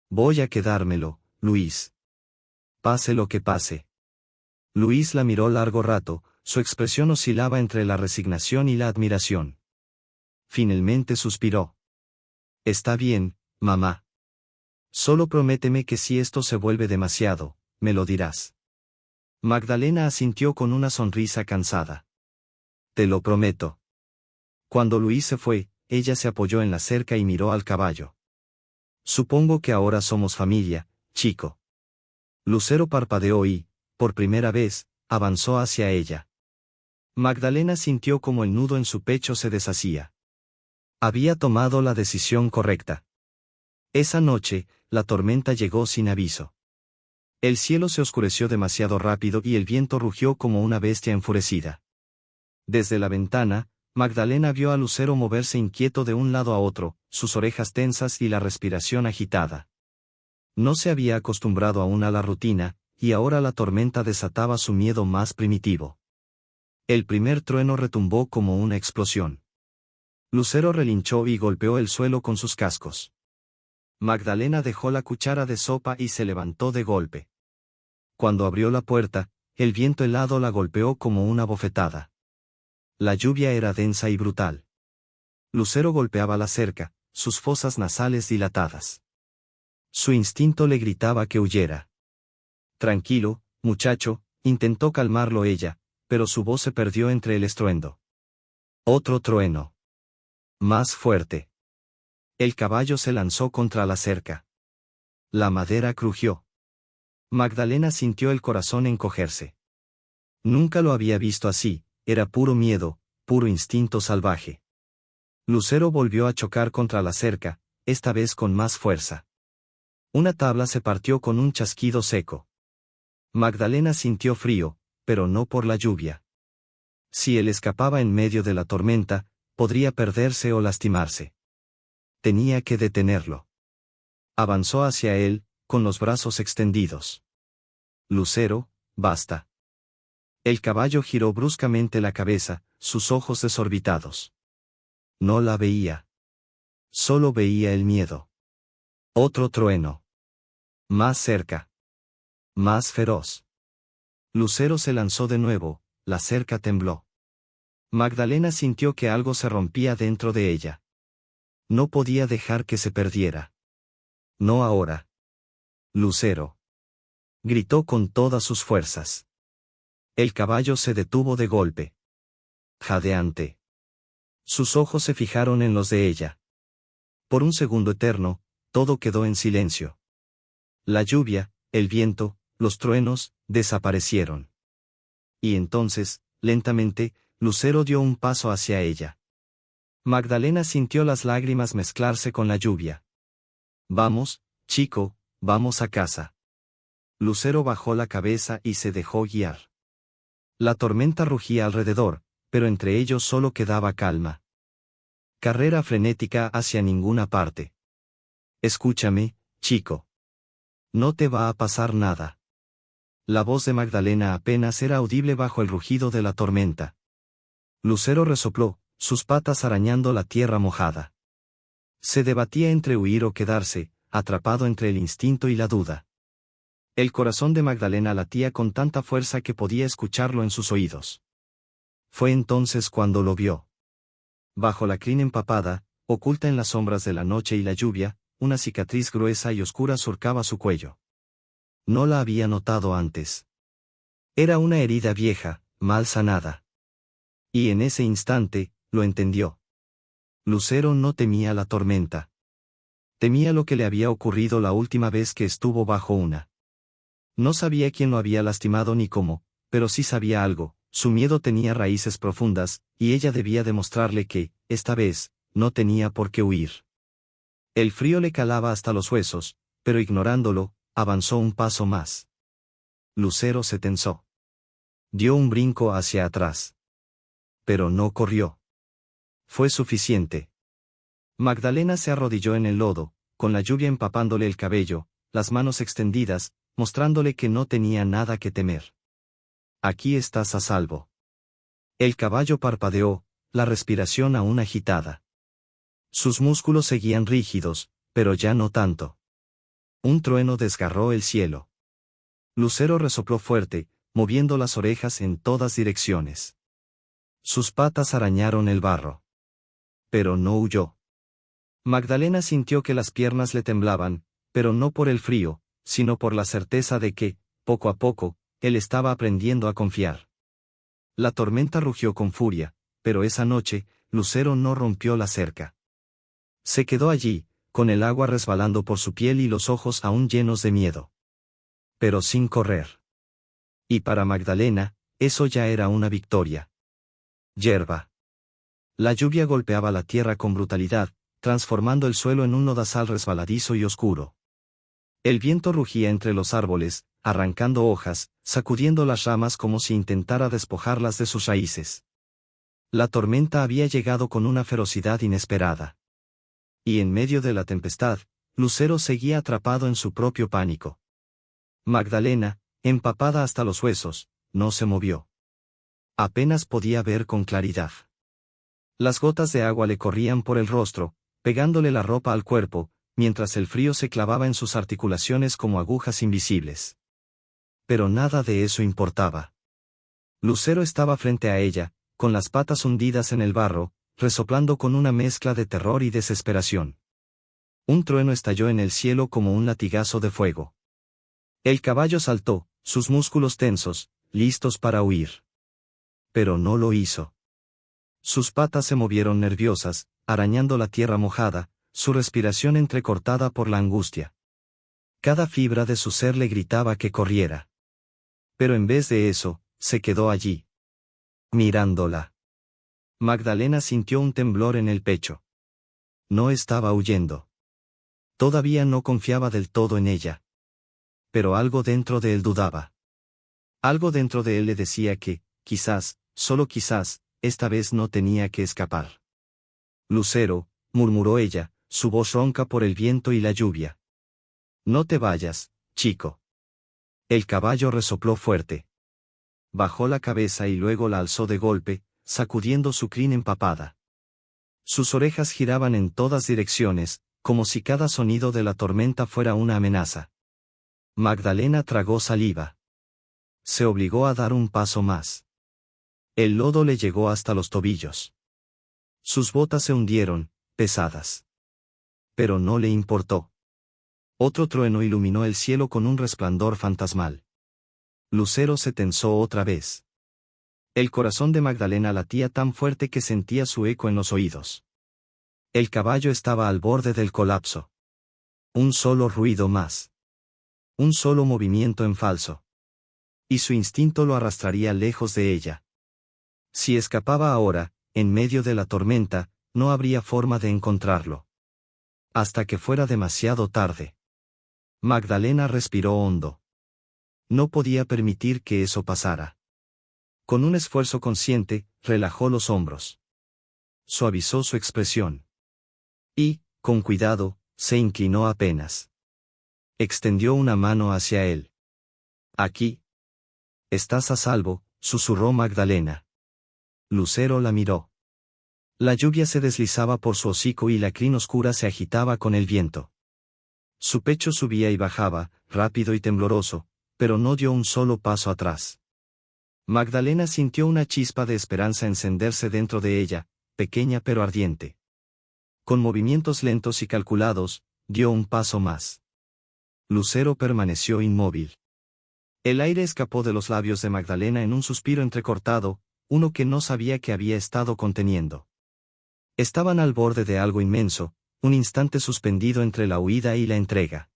Voy a quedármelo, Luis. Pase lo que pase. Luis la miró largo rato, su expresión oscilaba entre la resignación y la admiración. Finalmente suspiró. Está bien, mamá. Solo prométeme que si esto se vuelve demasiado, me lo dirás. Magdalena asintió con una sonrisa cansada. Te lo prometo. Cuando Luis se fue, ella se apoyó en la cerca y miró al caballo. Supongo que ahora somos familia, chico. Lucero parpadeó y, por primera vez, avanzó hacia ella. Magdalena sintió como el nudo en su pecho se deshacía. Había tomado la decisión correcta. Esa noche, la tormenta llegó sin aviso. El cielo se oscureció demasiado rápido y el viento rugió como una bestia enfurecida. Desde la ventana, Magdalena vio a Lucero moverse inquieto de un lado a otro, sus orejas tensas y la respiración agitada. No se había acostumbrado aún a la rutina, y ahora la tormenta desataba su miedo más primitivo. El primer trueno retumbó como una explosión. Lucero relinchó y golpeó el suelo con sus cascos. Magdalena dejó la cuchara de sopa y se levantó de golpe. Cuando abrió la puerta, el viento helado la golpeó como una bofetada. La lluvia era densa y brutal. Lucero golpeaba la cerca, sus fosas nasales dilatadas. Su instinto le gritaba que huyera. Tranquilo, muchacho, intentó calmarlo ella, pero su voz se perdió entre el estruendo. Otro trueno. Más fuerte. El caballo se lanzó contra la cerca. La madera crujió. Magdalena sintió el corazón encogerse. Nunca lo había visto así, era puro miedo, puro instinto salvaje. Lucero volvió a chocar contra la cerca, esta vez con más fuerza. Una tabla se partió con un chasquido seco. Magdalena sintió frío, pero no por la lluvia. Si él escapaba en medio de la tormenta, podría perderse o lastimarse. Tenía que detenerlo. Avanzó hacia él, con los brazos extendidos. Lucero, basta. El caballo giró bruscamente la cabeza, sus ojos desorbitados. No la veía. Solo veía el miedo. Otro trueno. Más cerca. Más feroz. Lucero se lanzó de nuevo, la cerca tembló. Magdalena sintió que algo se rompía dentro de ella. No podía dejar que se perdiera. No ahora. Lucero. Gritó con todas sus fuerzas. El caballo se detuvo de golpe. Jadeante. Sus ojos se fijaron en los de ella. Por un segundo eterno, todo quedó en silencio. La lluvia, el viento, los truenos, desaparecieron. Y entonces, lentamente, Lucero dio un paso hacia ella. Magdalena sintió las lágrimas mezclarse con la lluvia. Vamos, chico, vamos a casa. Lucero bajó la cabeza y se dejó guiar. La tormenta rugía alrededor, pero entre ellos solo quedaba calma. Carrera frenética hacia ninguna parte. Escúchame, chico. No te va a pasar nada. La voz de Magdalena apenas era audible bajo el rugido de la tormenta. Lucero resopló, sus patas arañando la tierra mojada. Se debatía entre huir o quedarse, atrapado entre el instinto y la duda. El corazón de Magdalena latía con tanta fuerza que podía escucharlo en sus oídos. Fue entonces cuando lo vio. Bajo la crin empapada, oculta en las sombras de la noche y la lluvia, una cicatriz gruesa y oscura surcaba su cuello. No la había notado antes. Era una herida vieja, mal sanada. Y en ese instante, lo entendió. Lucero no temía la tormenta. Temía lo que le había ocurrido la última vez que estuvo bajo una. No sabía quién lo había lastimado ni cómo, pero sí sabía algo, su miedo tenía raíces profundas, y ella debía demostrarle que, esta vez, no tenía por qué huir. El frío le calaba hasta los huesos, pero ignorándolo, avanzó un paso más. Lucero se tensó. Dio un brinco hacia atrás. Pero no corrió. Fue suficiente. Magdalena se arrodilló en el lodo, con la lluvia empapándole el cabello, las manos extendidas, mostrándole que no tenía nada que temer. Aquí estás a salvo. El caballo parpadeó, la respiración aún agitada. Sus músculos seguían rígidos, pero ya no tanto. Un trueno desgarró el cielo. Lucero resopló fuerte, moviendo las orejas en todas direcciones. Sus patas arañaron el barro. Pero no huyó. Magdalena sintió que las piernas le temblaban, pero no por el frío, sino por la certeza de que, poco a poco, él estaba aprendiendo a confiar. La tormenta rugió con furia, pero esa noche, Lucero no rompió la cerca. Se quedó allí, con el agua resbalando por su piel y los ojos aún llenos de miedo. Pero sin correr. Y para Magdalena, eso ya era una victoria. Yerba. La lluvia golpeaba la tierra con brutalidad, transformando el suelo en un lodazal resbaladizo y oscuro. El viento rugía entre los árboles, arrancando hojas, sacudiendo las ramas como si intentara despojarlas de sus raíces. La tormenta había llegado con una ferocidad inesperada. Y en medio de la tempestad, Lucero seguía atrapado en su propio pánico. Magdalena, empapada hasta los huesos, no se movió. Apenas podía ver con claridad. Las gotas de agua le corrían por el rostro, pegándole la ropa al cuerpo, mientras el frío se clavaba en sus articulaciones como agujas invisibles. Pero nada de eso importaba. Lucero estaba frente a ella, con las patas hundidas en el barro, resoplando con una mezcla de terror y desesperación. Un trueno estalló en el cielo como un latigazo de fuego. El caballo saltó, sus músculos tensos, listos para huir. Pero no lo hizo. Sus patas se movieron nerviosas, arañando la tierra mojada, su respiración entrecortada por la angustia. Cada fibra de su ser le gritaba que corriera. Pero en vez de eso, se quedó allí, mirándola. Magdalena sintió un temblor en el pecho. No estaba huyendo. Todavía no confiaba del todo en ella. Pero algo dentro de él dudaba. Algo dentro de él le decía que, quizás, solo quizás, esta vez no tenía que escapar. Lucero, murmuró ella, su voz ronca por el viento y la lluvia. No te vayas, chico. El caballo resopló fuerte. Bajó la cabeza y luego la alzó de golpe, sacudiendo su crin empapada. Sus orejas giraban en todas direcciones, como si cada sonido de la tormenta fuera una amenaza. Magdalena tragó saliva. Se obligó a dar un paso más. El lodo le llegó hasta los tobillos. Sus botas se hundieron, pesadas. Pero no le importó. Otro trueno iluminó el cielo con un resplandor fantasmal. Lucero se tensó otra vez. El corazón de Magdalena latía tan fuerte que sentía su eco en los oídos. El caballo estaba al borde del colapso. Un solo ruido más. Un solo movimiento en falso. Y su instinto lo arrastraría lejos de ella. Si escapaba ahora, en medio de la tormenta, no habría forma de encontrarlo. Hasta que fuera demasiado tarde. Magdalena respiró hondo. No podía permitir que eso pasara. Con un esfuerzo consciente, relajó los hombros. Suavizó su expresión. Y, con cuidado, se inclinó apenas. Extendió una mano hacia él. Aquí. Estás a salvo, susurró Magdalena. Lucero la miró. La lluvia se deslizaba por su hocico y la crin oscura se agitaba con el viento. Su pecho subía y bajaba, rápido y tembloroso, pero no dio un solo paso atrás. Magdalena sintió una chispa de esperanza encenderse dentro de ella, pequeña pero ardiente. Con movimientos lentos y calculados, dio un paso más. Lucero permaneció inmóvil. El aire escapó de los labios de Magdalena en un suspiro entrecortado, uno que no sabía que había estado conteniendo. Estaban al borde de algo inmenso, un instante suspendido entre la huida y la entrega.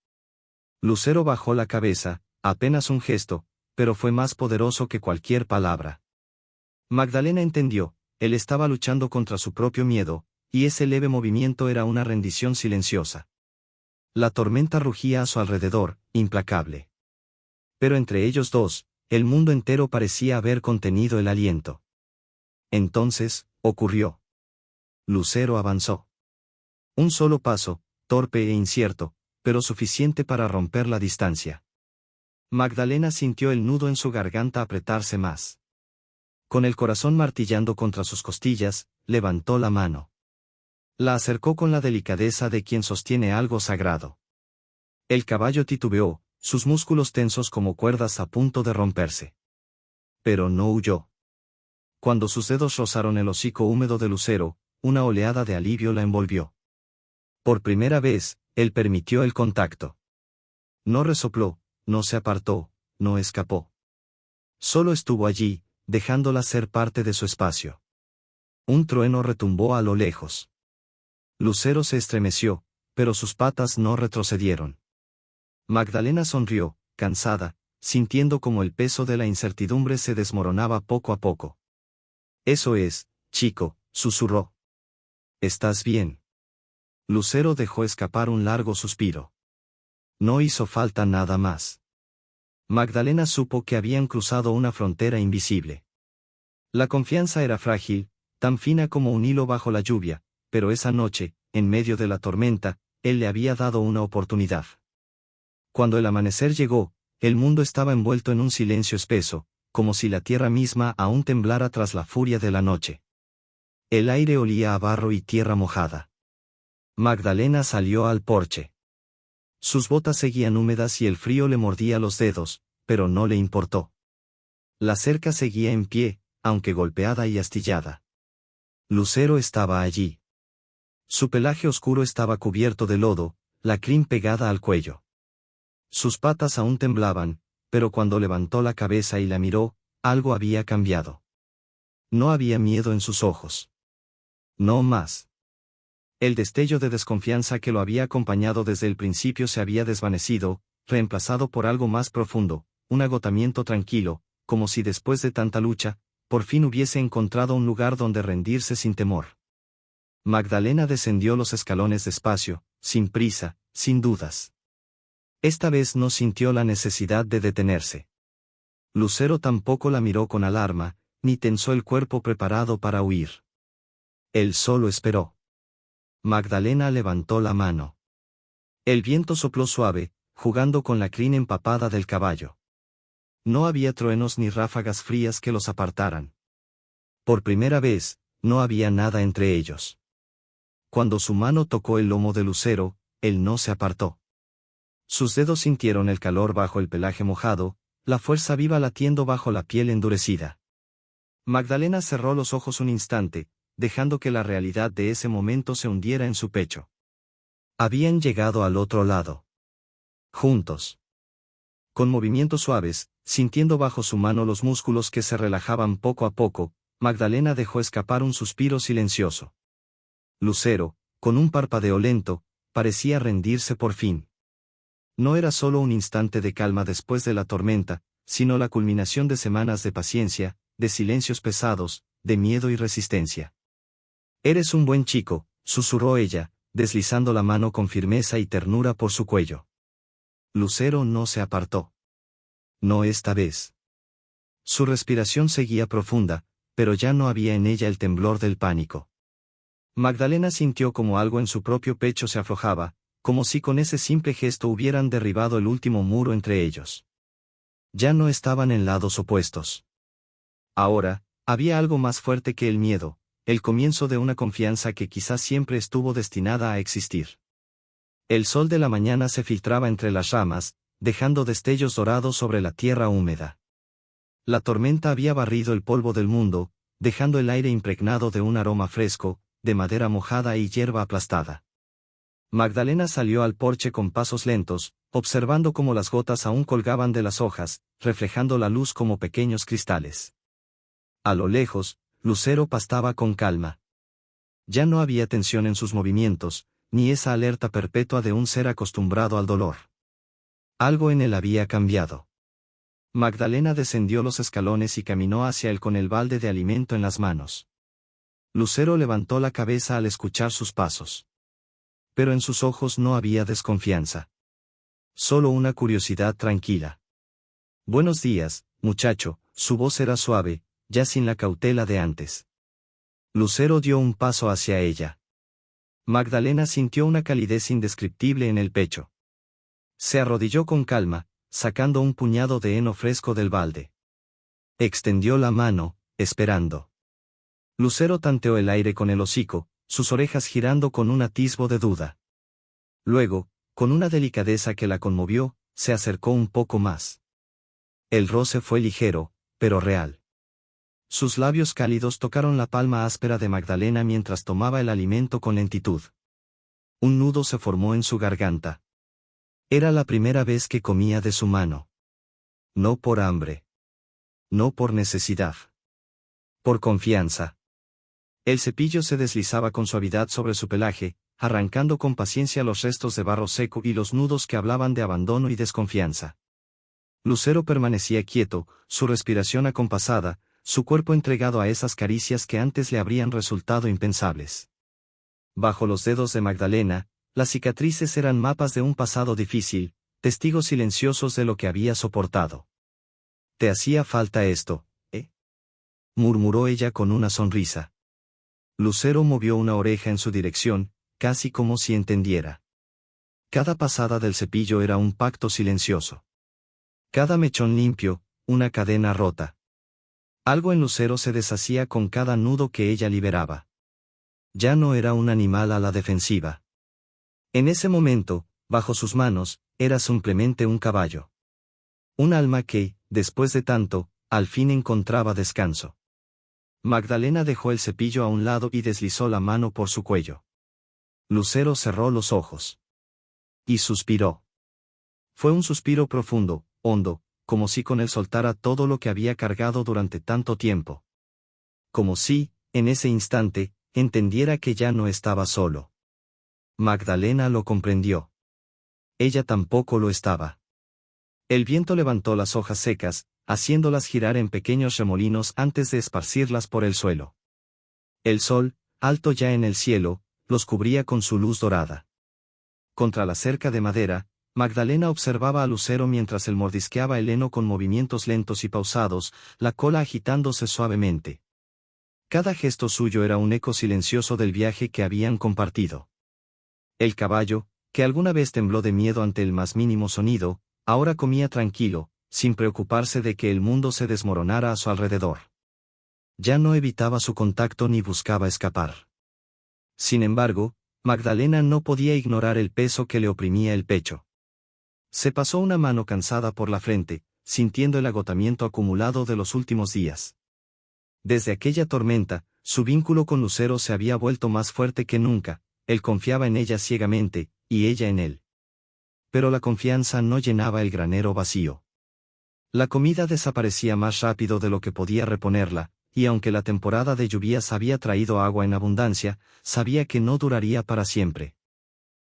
Lucero bajó la cabeza, apenas un gesto, pero fue más poderoso que cualquier palabra. Magdalena entendió, él estaba luchando contra su propio miedo, y ese leve movimiento era una rendición silenciosa. La tormenta rugía a su alrededor, implacable. Pero entre ellos dos, el mundo entero parecía haber contenido el aliento. Entonces, ocurrió. Lucero avanzó. Un solo paso, torpe e incierto, pero suficiente para romper la distancia. Magdalena sintió el nudo en su garganta apretarse más. Con el corazón martillando contra sus costillas, levantó la mano. La acercó con la delicadeza de quien sostiene algo sagrado. El caballo titubeó, sus músculos tensos como cuerdas a punto de romperse. Pero no huyó. Cuando sus dedos rozaron el hocico húmedo de Lucero, una oleada de alivio la envolvió. Por primera vez, él permitió el contacto. No resopló, no se apartó, no escapó. Solo estuvo allí, dejándola ser parte de su espacio. Un trueno retumbó a lo lejos. Lucero se estremeció, pero sus patas no retrocedieron. Magdalena sonrió, cansada, sintiendo como el peso de la incertidumbre se desmoronaba poco a poco. Eso es, chico, susurró. ¿Estás bien? Lucero dejó escapar un largo suspiro. No hizo falta nada más. Magdalena supo que habían cruzado una frontera invisible. La confianza era frágil, tan fina como un hilo bajo la lluvia, pero esa noche, en medio de la tormenta, él le había dado una oportunidad. Cuando el amanecer llegó, el mundo estaba envuelto en un silencio espeso, como si la tierra misma aún temblara tras la furia de la noche. El aire olía a barro y tierra mojada. Magdalena salió al porche. Sus botas seguían húmedas y el frío le mordía los dedos, pero no le importó. La cerca seguía en pie, aunque golpeada y astillada. Lucero estaba allí. Su pelaje oscuro estaba cubierto de lodo, la crin pegada al cuello. Sus patas aún temblaban, pero cuando levantó la cabeza y la miró, algo había cambiado. No había miedo en sus ojos. No más. El destello de desconfianza que lo había acompañado desde el principio se había desvanecido, reemplazado por algo más profundo, un agotamiento tranquilo, como si después de tanta lucha, por fin hubiese encontrado un lugar donde rendirse sin temor. Magdalena descendió los escalones despacio, sin prisa, sin dudas. Esta vez no sintió la necesidad de detenerse. Lucero tampoco la miró con alarma, ni tensó el cuerpo preparado para huir. Él solo esperó. Magdalena levantó la mano. El viento sopló suave, jugando con la crin empapada del caballo. No había truenos ni ráfagas frías que los apartaran. Por primera vez, no había nada entre ellos. Cuando su mano tocó el lomo de Lucero, él no se apartó. Sus dedos sintieron el calor bajo el pelaje mojado, la fuerza viva latiendo bajo la piel endurecida. Magdalena cerró los ojos un instante, dejando que la realidad de ese momento se hundiera en su pecho. Habían llegado al otro lado. Juntos. Con movimientos suaves, sintiendo bajo su mano los músculos que se relajaban poco a poco, Magdalena dejó escapar un suspiro silencioso. Lucero, con un parpadeo lento, parecía rendirse por fin. No era solo un instante de calma después de la tormenta, sino la culminación de semanas de paciencia, de silencios pesados, de miedo y resistencia. «Eres un buen chico», susurró ella, deslizando la mano con firmeza y ternura por su cuello. Lucero no se apartó. No esta vez. Su respiración seguía profunda, pero ya no había en ella el temblor del pánico. Magdalena sintió como algo en su propio pecho se aflojaba, como si con ese simple gesto hubieran derribado el último muro entre ellos. Ya no estaban en lados opuestos. Ahora, había algo más fuerte que el miedo, el comienzo de una confianza que quizás siempre estuvo destinada a existir. El sol de la mañana se filtraba entre las ramas, dejando destellos dorados sobre la tierra húmeda. La tormenta había barrido el polvo del mundo, dejando el aire impregnado de un aroma fresco, de madera mojada y hierba aplastada. Magdalena salió al porche con pasos lentos, observando cómo las gotas aún colgaban de las hojas, reflejando la luz como pequeños cristales. A lo lejos, Lucero pastaba con calma. Ya no había tensión en sus movimientos, ni esa alerta perpetua de un ser acostumbrado al dolor. Algo en él había cambiado. Magdalena descendió los escalones y caminó hacia él con el balde de alimento en las manos. Lucero levantó la cabeza al escuchar sus pasos. Pero en sus ojos no había desconfianza. Solo una curiosidad tranquila. «Buenos días, muchacho», su voz era suave, ya sin la cautela de antes. Lucero dio un paso hacia ella. Magdalena sintió una calidez indescriptible en el pecho. Se arrodilló con calma, sacando un puñado de heno fresco del balde. Extendió la mano, esperando. Lucero tanteó el aire con el hocico, sus orejas girando con un atisbo de duda. Luego, con una delicadeza que la conmovió, se acercó un poco más. El roce fue ligero, pero real. Sus labios cálidos tocaron la palma áspera de Magdalena mientras tomaba el alimento con lentitud. Un nudo se formó en su garganta. Era la primera vez que comía de su mano. No por hambre. No por necesidad. Por confianza. El cepillo se deslizaba con suavidad sobre su pelaje, arrancando con paciencia los restos de barro seco y los nudos que hablaban de abandono y desconfianza. Lucero permanecía quieto, su respiración acompasada, su cuerpo entregado a esas caricias que antes le habrían resultado impensables. Bajo los dedos de Magdalena, las cicatrices eran mapas de un pasado difícil, testigos silenciosos de lo que había soportado. «Te hacía falta esto, ¿eh?», murmuró ella con una sonrisa. Lucero movió una oreja en su dirección, casi como si entendiera. Cada pasada del cepillo era un pacto silencioso. Cada mechón limpio, una cadena rota. Algo en Lucero se deshacía con cada nudo que ella liberaba. Ya no era un animal a la defensiva. En ese momento, bajo sus manos, era simplemente un caballo. Un alma que, después de tanto, al fin encontraba descanso. Magdalena dejó el cepillo a un lado y deslizó la mano por su cuello. Lucero cerró los ojos. Y suspiró. Fue un suspiro profundo, hondo, como si con él soltara todo lo que había cargado durante tanto tiempo. Como si, en ese instante, entendiera que ya no estaba solo. Magdalena lo comprendió. Ella tampoco lo estaba. El viento levantó las hojas secas, haciéndolas girar en pequeños remolinos antes de esparcirlas por el suelo. El sol, alto ya en el cielo, los cubría con su luz dorada. Contra la cerca de madera, Magdalena observaba a Lucero mientras él mordisqueaba el heno con movimientos lentos y pausados, la cola agitándose suavemente. Cada gesto suyo era un eco silencioso del viaje que habían compartido. El caballo, que alguna vez tembló de miedo ante el más mínimo sonido, ahora comía tranquilo, sin preocuparse de que el mundo se desmoronara a su alrededor. Ya no evitaba su contacto ni buscaba escapar. Sin embargo, Magdalena no podía ignorar el peso que le oprimía el pecho. Se pasó una mano cansada por la frente, sintiendo el agotamiento acumulado de los últimos días. Desde aquella tormenta, su vínculo con Lucero se había vuelto más fuerte que nunca, él confiaba en ella ciegamente, y ella en él. Pero la confianza no llenaba el granero vacío. La comida desaparecía más rápido de lo que podía reponerla, y aunque la temporada de lluvias había traído agua en abundancia, sabía que no duraría para siempre.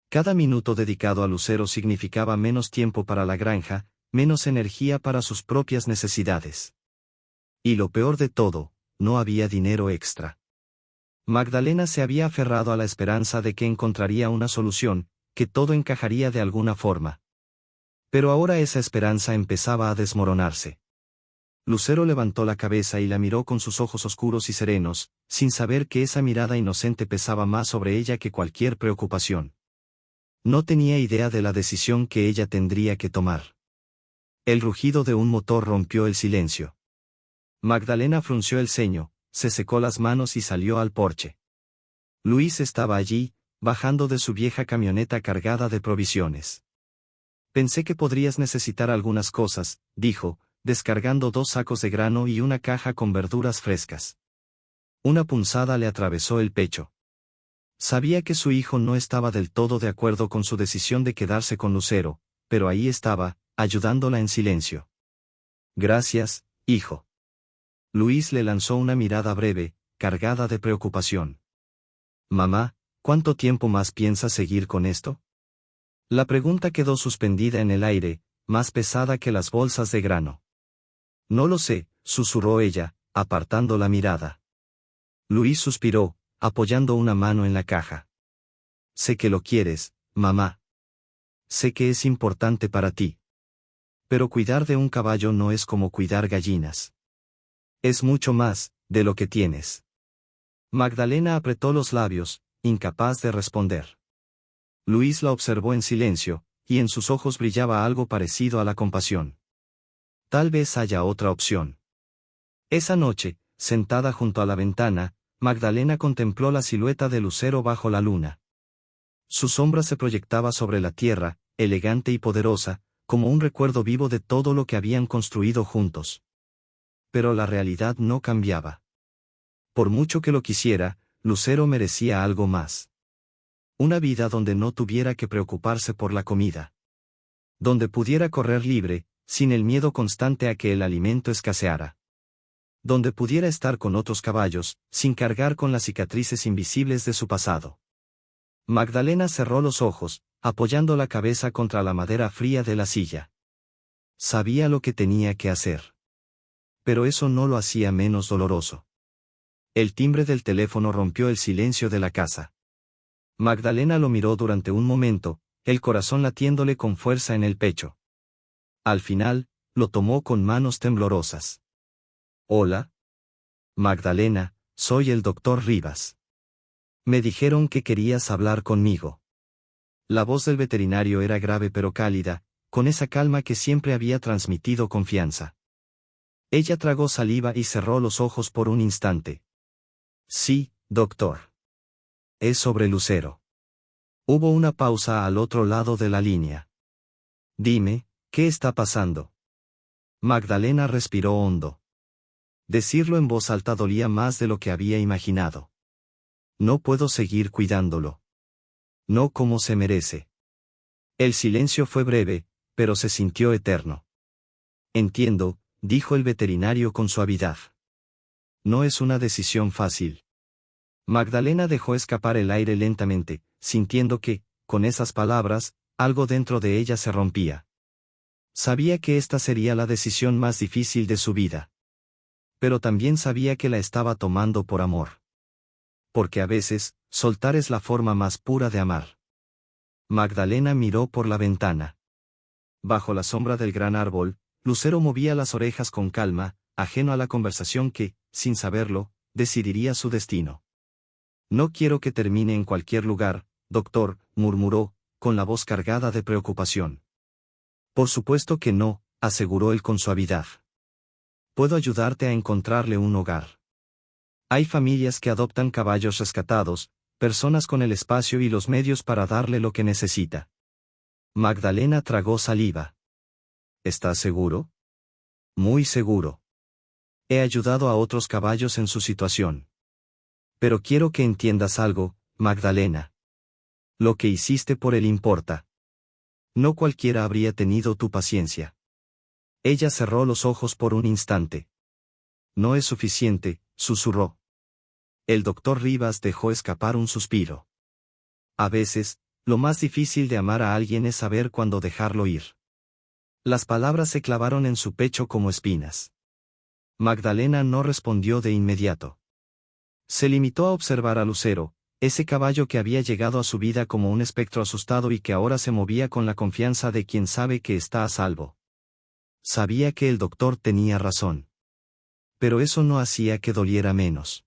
Cada minuto dedicado a Lucero significaba menos tiempo para la granja, menos energía para sus propias necesidades. Y lo peor de todo, no había dinero extra. Magdalena se había aferrado a la esperanza de que encontraría una solución, que todo encajaría de alguna forma. Pero ahora esa esperanza empezaba a desmoronarse. Lucero levantó la cabeza y la miró con sus ojos oscuros y serenos, sin saber que esa mirada inocente pesaba más sobre ella que cualquier preocupación. No tenía idea de la decisión que ella tendría que tomar. El rugido de un motor rompió el silencio. Magdalena frunció el ceño, se secó las manos y salió al porche. Luis estaba allí, bajando de su vieja camioneta cargada de provisiones. Pensé que podrías necesitar algunas cosas, dijo, descargando 2 sacos de grano y una caja con verduras frescas. Una punzada le atravesó el pecho. Sabía que su hijo no estaba del todo de acuerdo con su decisión de quedarse con Lucero, pero ahí estaba, ayudándola en silencio. Gracias, hijo. Luis le lanzó una mirada breve, cargada de preocupación. Mamá, ¿cuánto tiempo más piensas seguir con esto? La pregunta quedó suspendida en el aire, más pesada que las bolsas de grano. No lo sé, susurró ella, apartando la mirada. Luis suspiró, apoyando una mano en la caja. Sé que lo quieres, mamá. Sé que es importante para ti. Pero cuidar de un caballo no es como cuidar gallinas. Es mucho más, de lo que tienes. Magdalena apretó los labios, incapaz de responder. Luis la observó en silencio, y en sus ojos brillaba algo parecido a la compasión. Tal vez haya otra opción. Esa noche, sentada junto a la ventana, Magdalena contempló la silueta de Lucero bajo la luna. Su sombra se proyectaba sobre la tierra, elegante y poderosa, como un recuerdo vivo de todo lo que habían construido juntos. Pero la realidad no cambiaba. Por mucho que lo quisiera, Lucero merecía algo más. Una vida donde no tuviera que preocuparse por la comida. Donde pudiera correr libre, sin el miedo constante a que el alimento escaseara. Donde pudiera estar con otros caballos, sin cargar con las cicatrices invisibles de su pasado. Magdalena cerró los ojos, apoyando la cabeza contra la madera fría de la silla. Sabía lo que tenía que hacer. Pero eso no lo hacía menos doloroso. El timbre del teléfono rompió el silencio de la casa. Magdalena lo miró durante un momento, el corazón latiéndole con fuerza en el pecho. Al final, lo tomó con manos temblorosas. Hola. Magdalena, soy el doctor Rivas. Me dijeron que querías hablar conmigo. La voz del veterinario era grave pero cálida, con esa calma que siempre había transmitido confianza. Ella tragó saliva y cerró los ojos por un instante. Sí, doctor. Es sobre Lucero. Hubo una pausa al otro lado de la línea. Dime, ¿qué está pasando? Magdalena respiró hondo. Decirlo en voz alta dolía más de lo que había imaginado. No puedo seguir cuidándolo. No como se merece. El silencio fue breve, pero se sintió eterno. Entiendo, dijo el veterinario con suavidad. No es una decisión fácil. Magdalena dejó escapar el aire lentamente, sintiendo que, con esas palabras, algo dentro de ella se rompía. Sabía que esta sería la decisión más difícil de su vida. Pero también sabía que la estaba tomando por amor. Porque a veces, soltar es la forma más pura de amar. Magdalena miró por la ventana. Bajo la sombra del gran árbol, Lucero movía las orejas con calma, ajeno a la conversación que, sin saberlo, decidiría su destino. No quiero que termine en cualquier lugar, doctor, murmuró, con la voz cargada de preocupación. Por supuesto que no, aseguró él con suavidad. Puedo ayudarte a encontrarle un hogar. Hay familias que adoptan caballos rescatados, personas con el espacio y los medios para darle lo que necesita. Magdalena tragó saliva. ¿Estás seguro? Muy seguro. He ayudado a otros caballos en su situación. Pero quiero que entiendas algo, Magdalena. Lo que hiciste por él importa. No cualquiera habría tenido tu paciencia. Ella cerró los ojos por un instante. No es suficiente, susurró. El doctor Rivas dejó escapar un suspiro. A veces, lo más difícil de amar a alguien es saber cuándo dejarlo ir. Las palabras se clavaron en su pecho como espinas. Magdalena no respondió de inmediato. Se limitó a observar a Lucero, ese caballo que había llegado a su vida como un espectro asustado y que ahora se movía con la confianza de quien sabe que está a salvo. Sabía que el doctor tenía razón. Pero eso no hacía que doliera menos.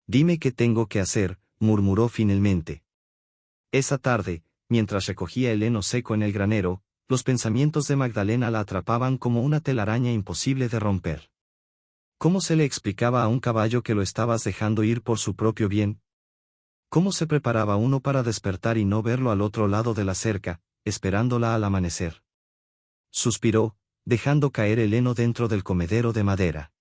Dime qué tengo que hacer, murmuró finalmente. Esa tarde, mientras recogía el heno seco en el granero, los pensamientos de Magdalena la atrapaban como una telaraña imposible de romper. ¿Cómo se le explicaba a un caballo que lo estabas dejando ir por su propio bien? ¿Cómo se preparaba uno para despertar y no verlo al otro lado de la cerca, esperándola al amanecer? Suspiró, dejando caer el heno dentro del comedero de madera.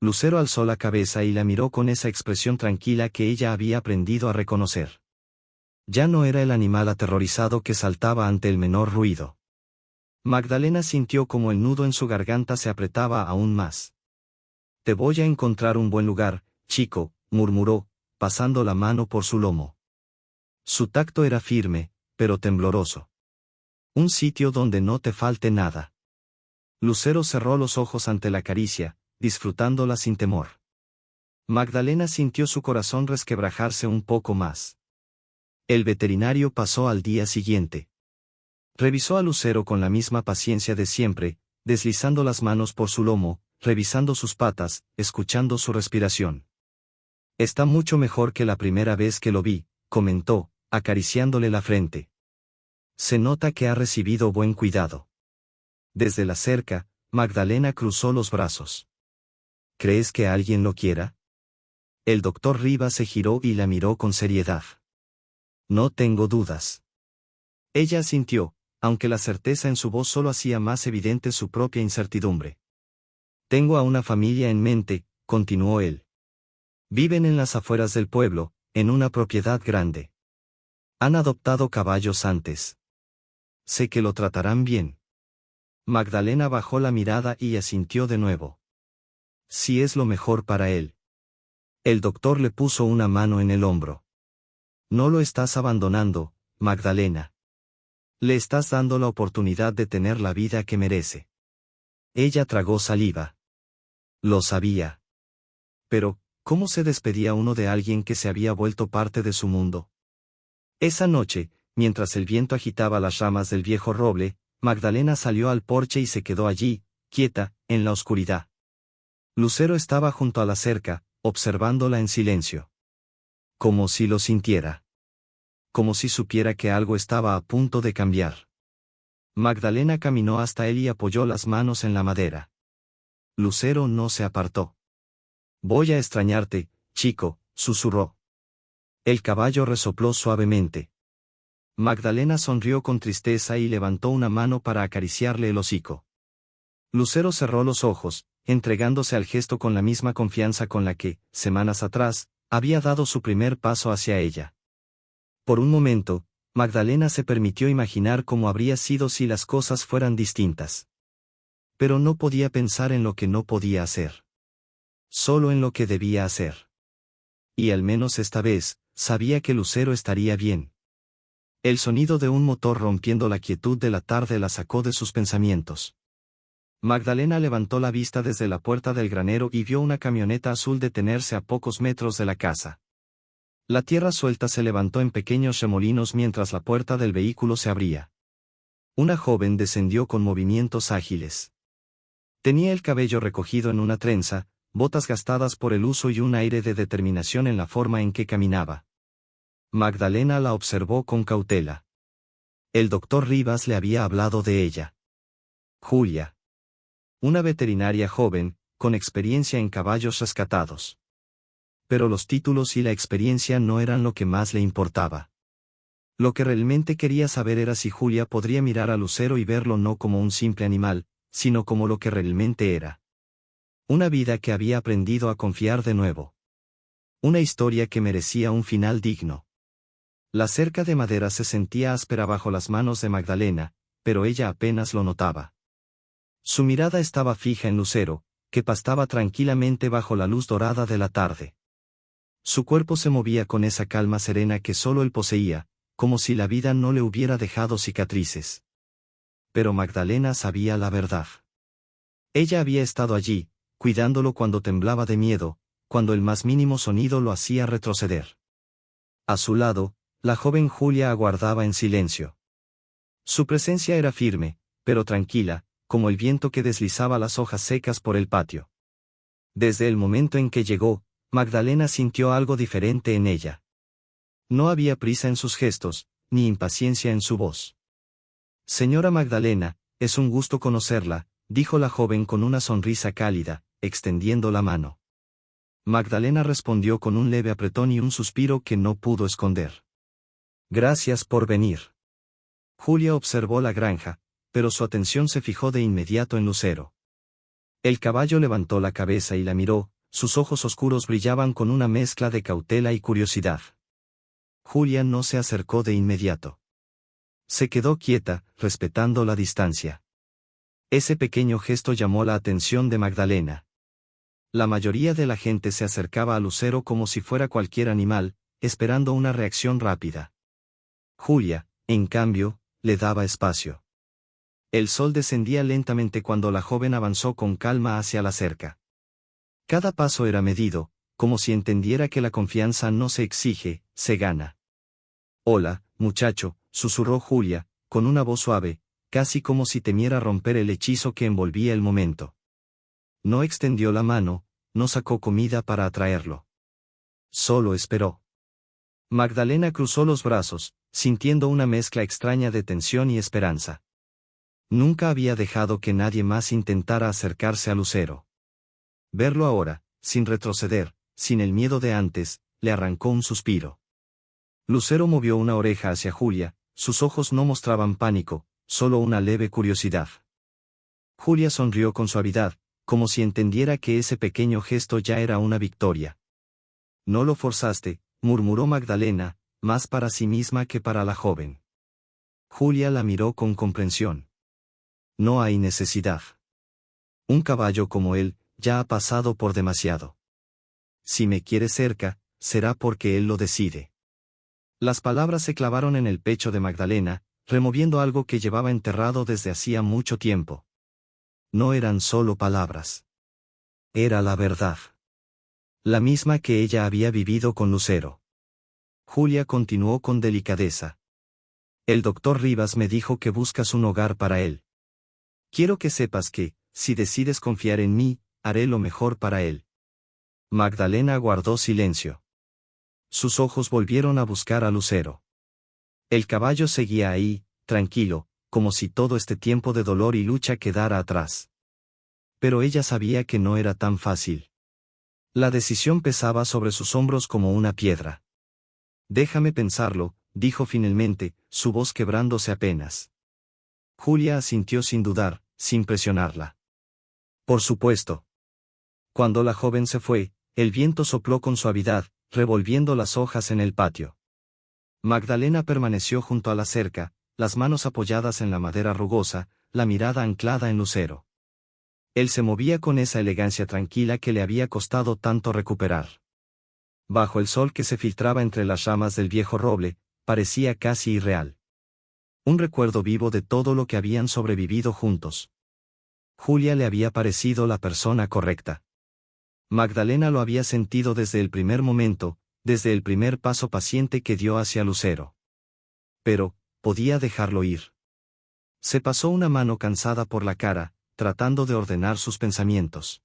Lucero alzó la cabeza y la miró con esa expresión tranquila que ella había aprendido a reconocer. Ya no era el animal aterrorizado que saltaba ante el menor ruido. Magdalena sintió como el nudo en su garganta se apretaba aún más. Te voy a encontrar un buen lugar, chico, murmuró, pasando la mano por su lomo. Su tacto era firme, pero tembloroso. Un sitio donde no te falte nada. Lucero cerró los ojos ante la caricia, disfrutándola sin temor. Magdalena sintió su corazón resquebrajarse un poco más. El veterinario pasó al día siguiente. Revisó a Lucero con la misma paciencia de siempre, deslizando las manos por su lomo, revisando sus patas, escuchando su respiración. Está mucho mejor que la primera vez que lo vi, comentó, acariciándole la frente. Se nota que ha recibido buen cuidado. Desde la cerca, Magdalena cruzó los brazos. ¿Crees que alguien lo quiera? El doctor Rivas se giró y la miró con seriedad. No tengo dudas. Ella asintió, aunque la certeza en su voz solo hacía más evidente su propia incertidumbre. Tengo a una familia en mente, continuó él. Viven en las afueras del pueblo, en una propiedad grande. Han adoptado caballos antes. Sé que lo tratarán bien. Magdalena bajó la mirada y asintió de nuevo. Si es lo mejor para él. El doctor le puso una mano en el hombro. No lo estás abandonando, Magdalena. Le estás dando la oportunidad de tener la vida que merece. Ella tragó saliva. Lo sabía. Pero, ¿cómo se despedía uno de alguien que se había vuelto parte de su mundo? Esa noche, mientras el viento agitaba las ramas del viejo roble, Magdalena salió al porche y se quedó allí, quieta, en la oscuridad. Lucero estaba junto a la cerca, observándola en silencio. Como si lo sintiera. Como si supiera que algo estaba a punto de cambiar. Magdalena caminó hasta él y apoyó las manos en la madera. Lucero no se apartó. Voy a extrañarte, chico, susurró. El caballo resopló suavemente. Magdalena sonrió con tristeza y levantó una mano para acariciarle el hocico. Lucero cerró los ojos, entregándose al gesto con la misma confianza con la que, semanas atrás, había dado su primer paso hacia ella. Por un momento, Magdalena se permitió imaginar cómo habría sido si las cosas fueran distintas. Pero no podía pensar en lo que no podía hacer. Solo en lo que debía hacer. Y al menos esta vez, sabía que Lucero estaría bien. El sonido de un motor rompiendo la quietud de la tarde la sacó de sus pensamientos. Magdalena levantó la vista desde la puerta del granero y vio una camioneta azul detenerse a pocos metros de la casa. La tierra suelta se levantó en pequeños remolinos mientras la puerta del vehículo se abría. Una joven descendió con movimientos ágiles. Tenía el cabello recogido en una trenza, botas gastadas por el uso y un aire de determinación en la forma en que caminaba. Magdalena la observó con cautela. El doctor Rivas le había hablado de ella. Julia. Una veterinaria joven, con experiencia en caballos rescatados. Pero los títulos y la experiencia no eran lo que más le importaba. Lo que realmente quería saber era si Julia podría mirar a Lucero y verlo no como un simple animal, sino como lo que realmente era. Una vida que había aprendido a confiar de nuevo. Una historia que merecía un final digno. La cerca de madera se sentía áspera bajo las manos de Magdalena, pero ella apenas lo notaba. Su mirada estaba fija en Lucero, que pastaba tranquilamente bajo la luz dorada de la tarde. Su cuerpo se movía con esa calma serena que solo él poseía, como si la vida no le hubiera dejado cicatrices. Pero Magdalena sabía la verdad. Ella había estado allí, cuidándolo cuando temblaba de miedo, cuando el más mínimo sonido lo hacía retroceder. A su lado, la joven Julia aguardaba en silencio. Su presencia era firme, pero tranquila, como el viento que deslizaba las hojas secas por el patio. Desde el momento en que llegó, Magdalena sintió algo diferente en ella. No había prisa en sus gestos, ni impaciencia en su voz. Señora Magdalena, es un gusto conocerla, dijo la joven con una sonrisa cálida, extendiendo la mano. Magdalena respondió con un leve apretón y un suspiro que no pudo esconder. Gracias por venir. Julia observó la granja, pero su atención se fijó de inmediato en Lucero. El caballo levantó la cabeza y la miró, sus ojos oscuros brillaban con una mezcla de cautela y curiosidad. Julia no se acercó de inmediato. Se quedó quieta, respetando la distancia. Ese pequeño gesto llamó la atención de Magdalena. La mayoría de la gente se acercaba a Lucero como si fuera cualquier animal, esperando una reacción rápida. Julia, en cambio, le daba espacio. El sol descendía lentamente cuando la joven avanzó con calma hacia la cerca. Cada paso era medido, como si entendiera que la confianza no se exige, se gana. Hola, muchacho, susurró Julia, con una voz suave, casi como si temiera romper el hechizo que envolvía el momento. No extendió la mano, no sacó comida para atraerlo. Solo esperó. Magdalena cruzó los brazos, sintiendo una mezcla extraña de tensión y esperanza. Nunca había dejado que nadie más intentara acercarse a Lucero. Verlo ahora, sin retroceder, sin el miedo de antes, le arrancó un suspiro. Lucero movió una oreja hacia Julia, sus ojos no mostraban pánico, solo una leve curiosidad. Julia sonrió con suavidad, como si entendiera que ese pequeño gesto ya era una victoria. No lo forzaste, murmuró Magdalena, más para sí misma que para la joven. Julia la miró con comprensión. No hay necesidad. Un caballo como él, ya ha pasado por demasiado. Si me quiere cerca, será porque él lo decide. Las palabras se clavaron en el pecho de Magdalena, removiendo algo que llevaba enterrado desde hacía mucho tiempo. No eran solo palabras. Era la verdad. La misma que ella había vivido con Lucero. Julia continuó con delicadeza. El doctor Rivas me dijo que buscas un hogar para él. Quiero que sepas que, si decides confiar en mí, haré lo mejor para él. Magdalena guardó silencio. Sus ojos volvieron a buscar a Lucero. El caballo seguía ahí, tranquilo, como si todo este tiempo de dolor y lucha quedara atrás. Pero ella sabía que no era tan fácil. La decisión pesaba sobre sus hombros como una piedra. Déjame pensarlo, dijo finalmente, su voz quebrándose apenas. Julia asintió sin dudar, sin presionarla. Por supuesto. Cuando la joven se fue, el viento sopló con suavidad, revolviendo las hojas en el patio. Magdalena permaneció junto a la cerca, las manos apoyadas en la madera rugosa, la mirada anclada en Lucero. Él se movía con esa elegancia tranquila que le había costado tanto recuperar. Bajo el sol que se filtraba entre las ramas del viejo roble, parecía casi irreal. Un recuerdo vivo de todo lo que habían sobrevivido juntos. Julia le había parecido la persona correcta. Magdalena lo había sentido desde el primer momento, desde el primer paso paciente que dio hacia Lucero. Pero, podía dejarlo ir. Se pasó una mano cansada por la cara, tratando de ordenar sus pensamientos.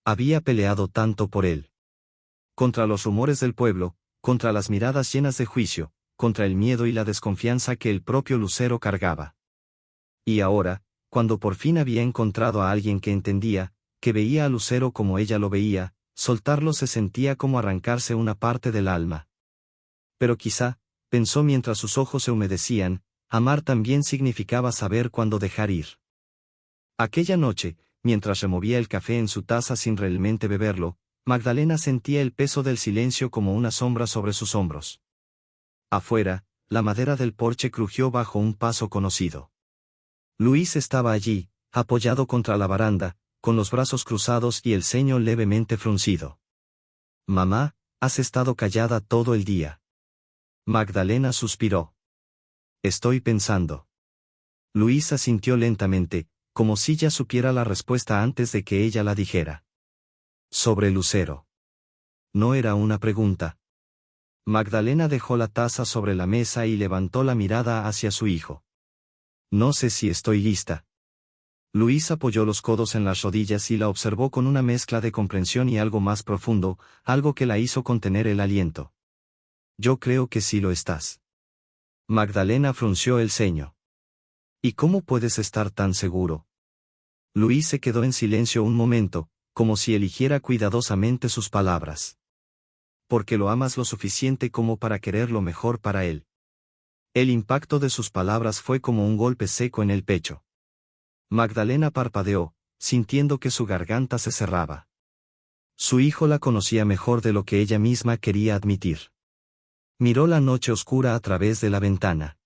Había peleado tanto por él. Contra los rumores del pueblo, contra las miradas llenas de juicio, contra el miedo y la desconfianza que el propio Lucero cargaba. Y ahora, cuando por fin había encontrado a alguien que entendía, que veía a Lucero como ella lo veía, soltarlo se sentía como arrancarse una parte del alma. Pero quizá, pensó mientras sus ojos se humedecían, amar también significaba saber cuándo dejar ir. Aquella noche, mientras removía el café en su taza sin realmente beberlo, Magdalena sentía el peso del silencio como una sombra sobre sus hombros. Afuera, la madera del porche crujió bajo un paso conocido. Luis estaba allí, apoyado contra la baranda, con los brazos cruzados y el ceño levemente fruncido. «Mamá, has estado callada todo el día». Magdalena suspiró. «Estoy pensando». Luis asintió lentamente, como si ya supiera la respuesta antes de que ella la dijera. «Sobre Lucero». No era una pregunta. Magdalena dejó la taza sobre la mesa y levantó la mirada hacia su hijo. «No sé si estoy lista». Luis apoyó los codos en las rodillas y la observó con una mezcla de comprensión y algo más profundo, algo que la hizo contener el aliento. «Yo creo que sí lo estás». Magdalena frunció el ceño. «¿Y cómo puedes estar tan seguro?». Luis se quedó en silencio un momento, como si eligiera cuidadosamente sus palabras. «Porque lo amas lo suficiente como para querer lo mejor para él». El impacto de sus palabras fue como un golpe seco en el pecho. Magdalena parpadeó, sintiendo que su garganta se cerraba. Su hijo la conocía mejor de lo que ella misma quería admitir. Miró la noche oscura a través de la ventana.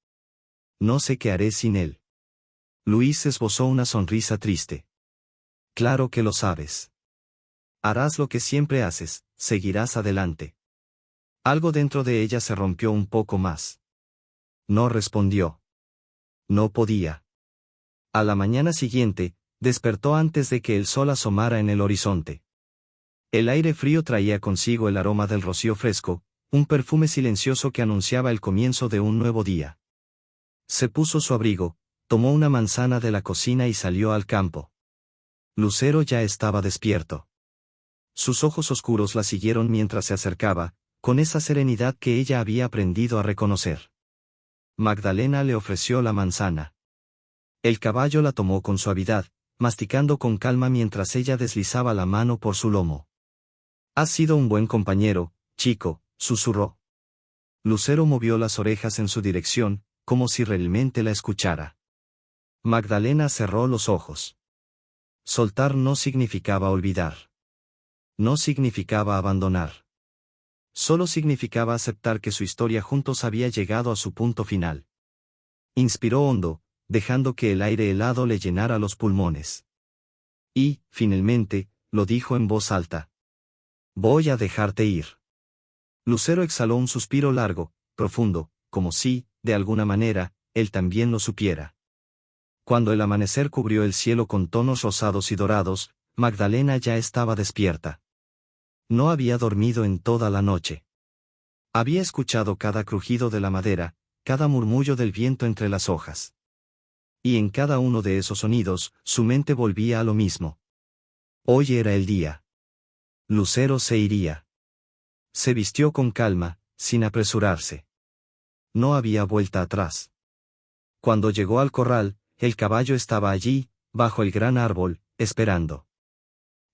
«No sé qué haré sin él». Luis esbozó una sonrisa triste. «Claro que lo sabes. Harás lo que siempre haces, seguirás adelante». Algo dentro de ella se rompió un poco más. No respondió. No podía. A la mañana siguiente, despertó antes de que el sol asomara en el horizonte. El aire frío traía consigo el aroma del rocío fresco, un perfume silencioso que anunciaba el comienzo de un nuevo día. Se puso su abrigo, tomó una manzana de la cocina y salió al campo. Lucero ya estaba despierto. Sus ojos oscuros la siguieron mientras se acercaba, con esa serenidad que ella había aprendido a reconocer. Magdalena le ofreció la manzana. El caballo la tomó con suavidad, masticando con calma mientras ella deslizaba la mano por su lomo. «Has sido un buen compañero, chico», susurró. Lucero movió las orejas en su dirección, como si realmente la escuchara. Magdalena cerró los ojos. Soltar no significaba olvidar. No significaba abandonar. Solo significaba aceptar que su historia juntos había llegado a su punto final. Inspiró hondo, dejando que el aire helado le llenara los pulmones. Y, finalmente, lo dijo en voz alta. «Voy a dejarte ir». Lucero exhaló un suspiro largo, profundo, como si, de alguna manera, él también lo supiera. Cuando el amanecer cubrió el cielo con tonos rosados y dorados, Magdalena ya estaba despierta. No había dormido en toda la noche. Había escuchado cada crujido de la madera, cada murmullo del viento entre las hojas. Y en cada uno de esos sonidos, su mente volvía a lo mismo. Hoy era el día. Lucero se iría. Se vistió con calma, sin apresurarse. No había vuelta atrás. Cuando llegó al corral, el caballo estaba allí, bajo el gran árbol, esperando.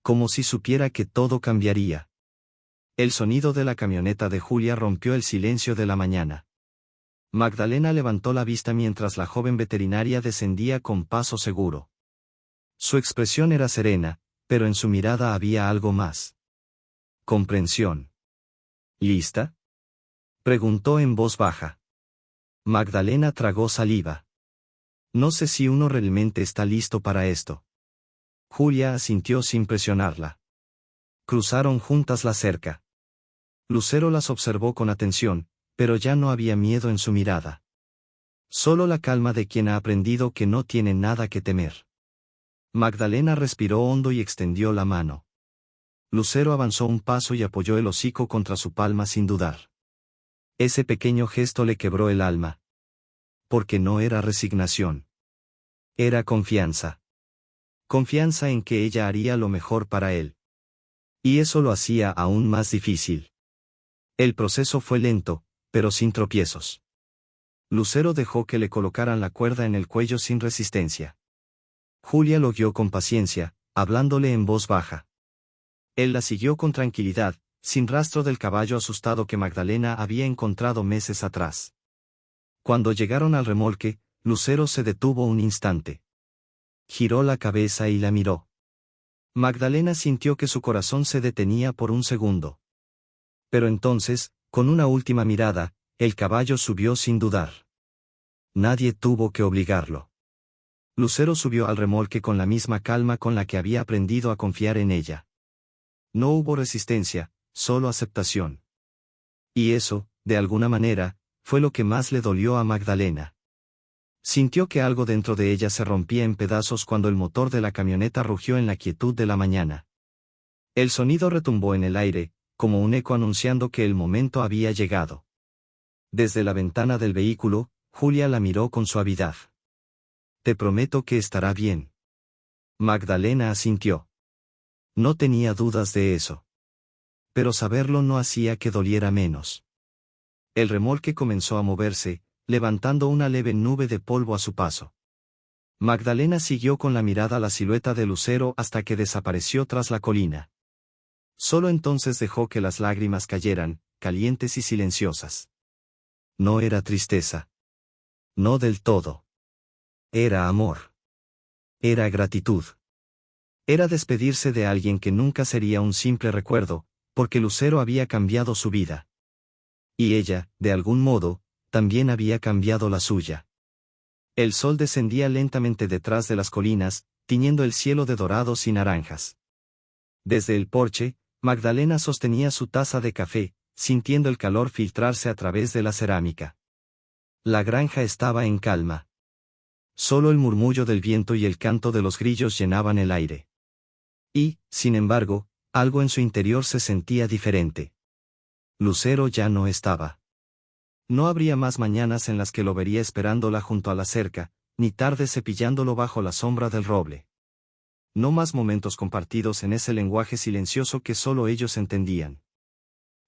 Como si supiera que todo cambiaría. El sonido de la camioneta de Julia rompió el silencio de la mañana. Magdalena levantó la vista mientras la joven veterinaria descendía con paso seguro. Su expresión era serena, pero en su mirada había algo más. Comprensión. ¿Lista?, preguntó en voz baja. Magdalena tragó saliva. No sé si uno realmente está listo para esto. Julia asintió sin presionarla. Cruzaron juntas la cerca. Lucero las observó con atención, pero ya no había miedo en su mirada. Solo la calma de quien ha aprendido que no tiene nada que temer. Magdalena respiró hondo y extendió la mano. Lucero avanzó un paso y apoyó el hocico contra su palma sin dudar. Ese pequeño gesto le quebró el alma. Porque no era resignación. Era confianza. Confianza en que ella haría lo mejor para él. Y eso lo hacía aún más difícil. El proceso fue lento, pero sin tropiezos. Lucero dejó que le colocaran la cuerda en el cuello sin resistencia. Julia lo guió con paciencia, hablándole en voz baja. Él la siguió con tranquilidad, sin rastro del caballo asustado que Magdalena había encontrado meses atrás. Cuando llegaron al remolque, Lucero se detuvo un instante. Giró la cabeza y la miró. Magdalena sintió que su corazón se detenía por un segundo. Pero entonces, con una última mirada, el caballo subió sin dudar. Nadie tuvo que obligarlo. Lucero subió al remolque con la misma calma con la que había aprendido a confiar en ella. No hubo resistencia, solo aceptación. Y eso, de alguna manera, fue lo que más le dolió a Magdalena. Sintió que algo dentro de ella se rompía en pedazos cuando el motor de la camioneta rugió en la quietud de la mañana. El sonido retumbó en el aire, como un eco anunciando que el momento había llegado. Desde la ventana del vehículo, Julia la miró con suavidad. Te prometo que estará bien. Magdalena asintió. No tenía dudas de eso. Pero saberlo no hacía que doliera menos. El remolque comenzó a moverse, levantando una leve nube de polvo a su paso. Magdalena siguió con la mirada la silueta de Lucero hasta que desapareció tras la colina. Solo entonces dejó que las lágrimas cayeran, calientes y silenciosas. No era tristeza. No del todo. Era amor. Era gratitud. Era despedirse de alguien que nunca sería un simple recuerdo, porque Lucero había cambiado su vida. Y ella, de algún modo, también había cambiado la suya. El sol descendía lentamente detrás de las colinas, tiñendo el cielo de dorados y naranjas. Desde el porche, Magdalena sostenía su taza de café, sintiendo el calor filtrarse a través de la cerámica. La granja estaba en calma. Solo el murmullo del viento y el canto de los grillos llenaban el aire. Y, sin embargo, algo en su interior se sentía diferente. Lucero ya no estaba. No habría más mañanas en las que lo vería esperándola junto a la cerca, ni tardes cepillándolo bajo la sombra del roble. No más momentos compartidos en ese lenguaje silencioso que solo ellos entendían.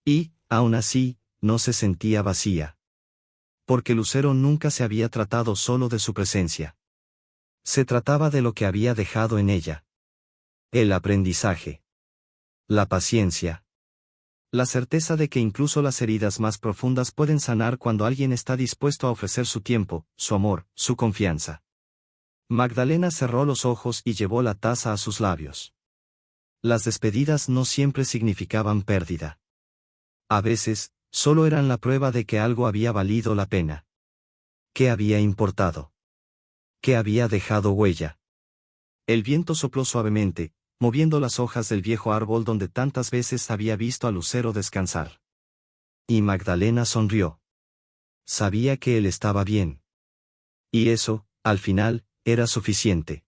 Y, aún así, no se sentía vacía. Porque Lucero nunca se había tratado solo de su presencia. Se trataba de lo que había dejado en ella. El aprendizaje. La paciencia. La certeza de que incluso las heridas más profundas pueden sanar cuando alguien está dispuesto a ofrecer su tiempo, su amor, su confianza. Magdalena cerró los ojos y llevó la taza a sus labios. Las despedidas no siempre significaban pérdida. A veces, solo eran la prueba de que algo había valido la pena. ¿Qué había importado? ¿Qué había dejado huella? El viento sopló suavemente, moviendo las hojas del viejo árbol donde tantas veces había visto a Lucero descansar. Y Magdalena sonrió. Sabía que él estaba bien. Y eso, al final, era suficiente.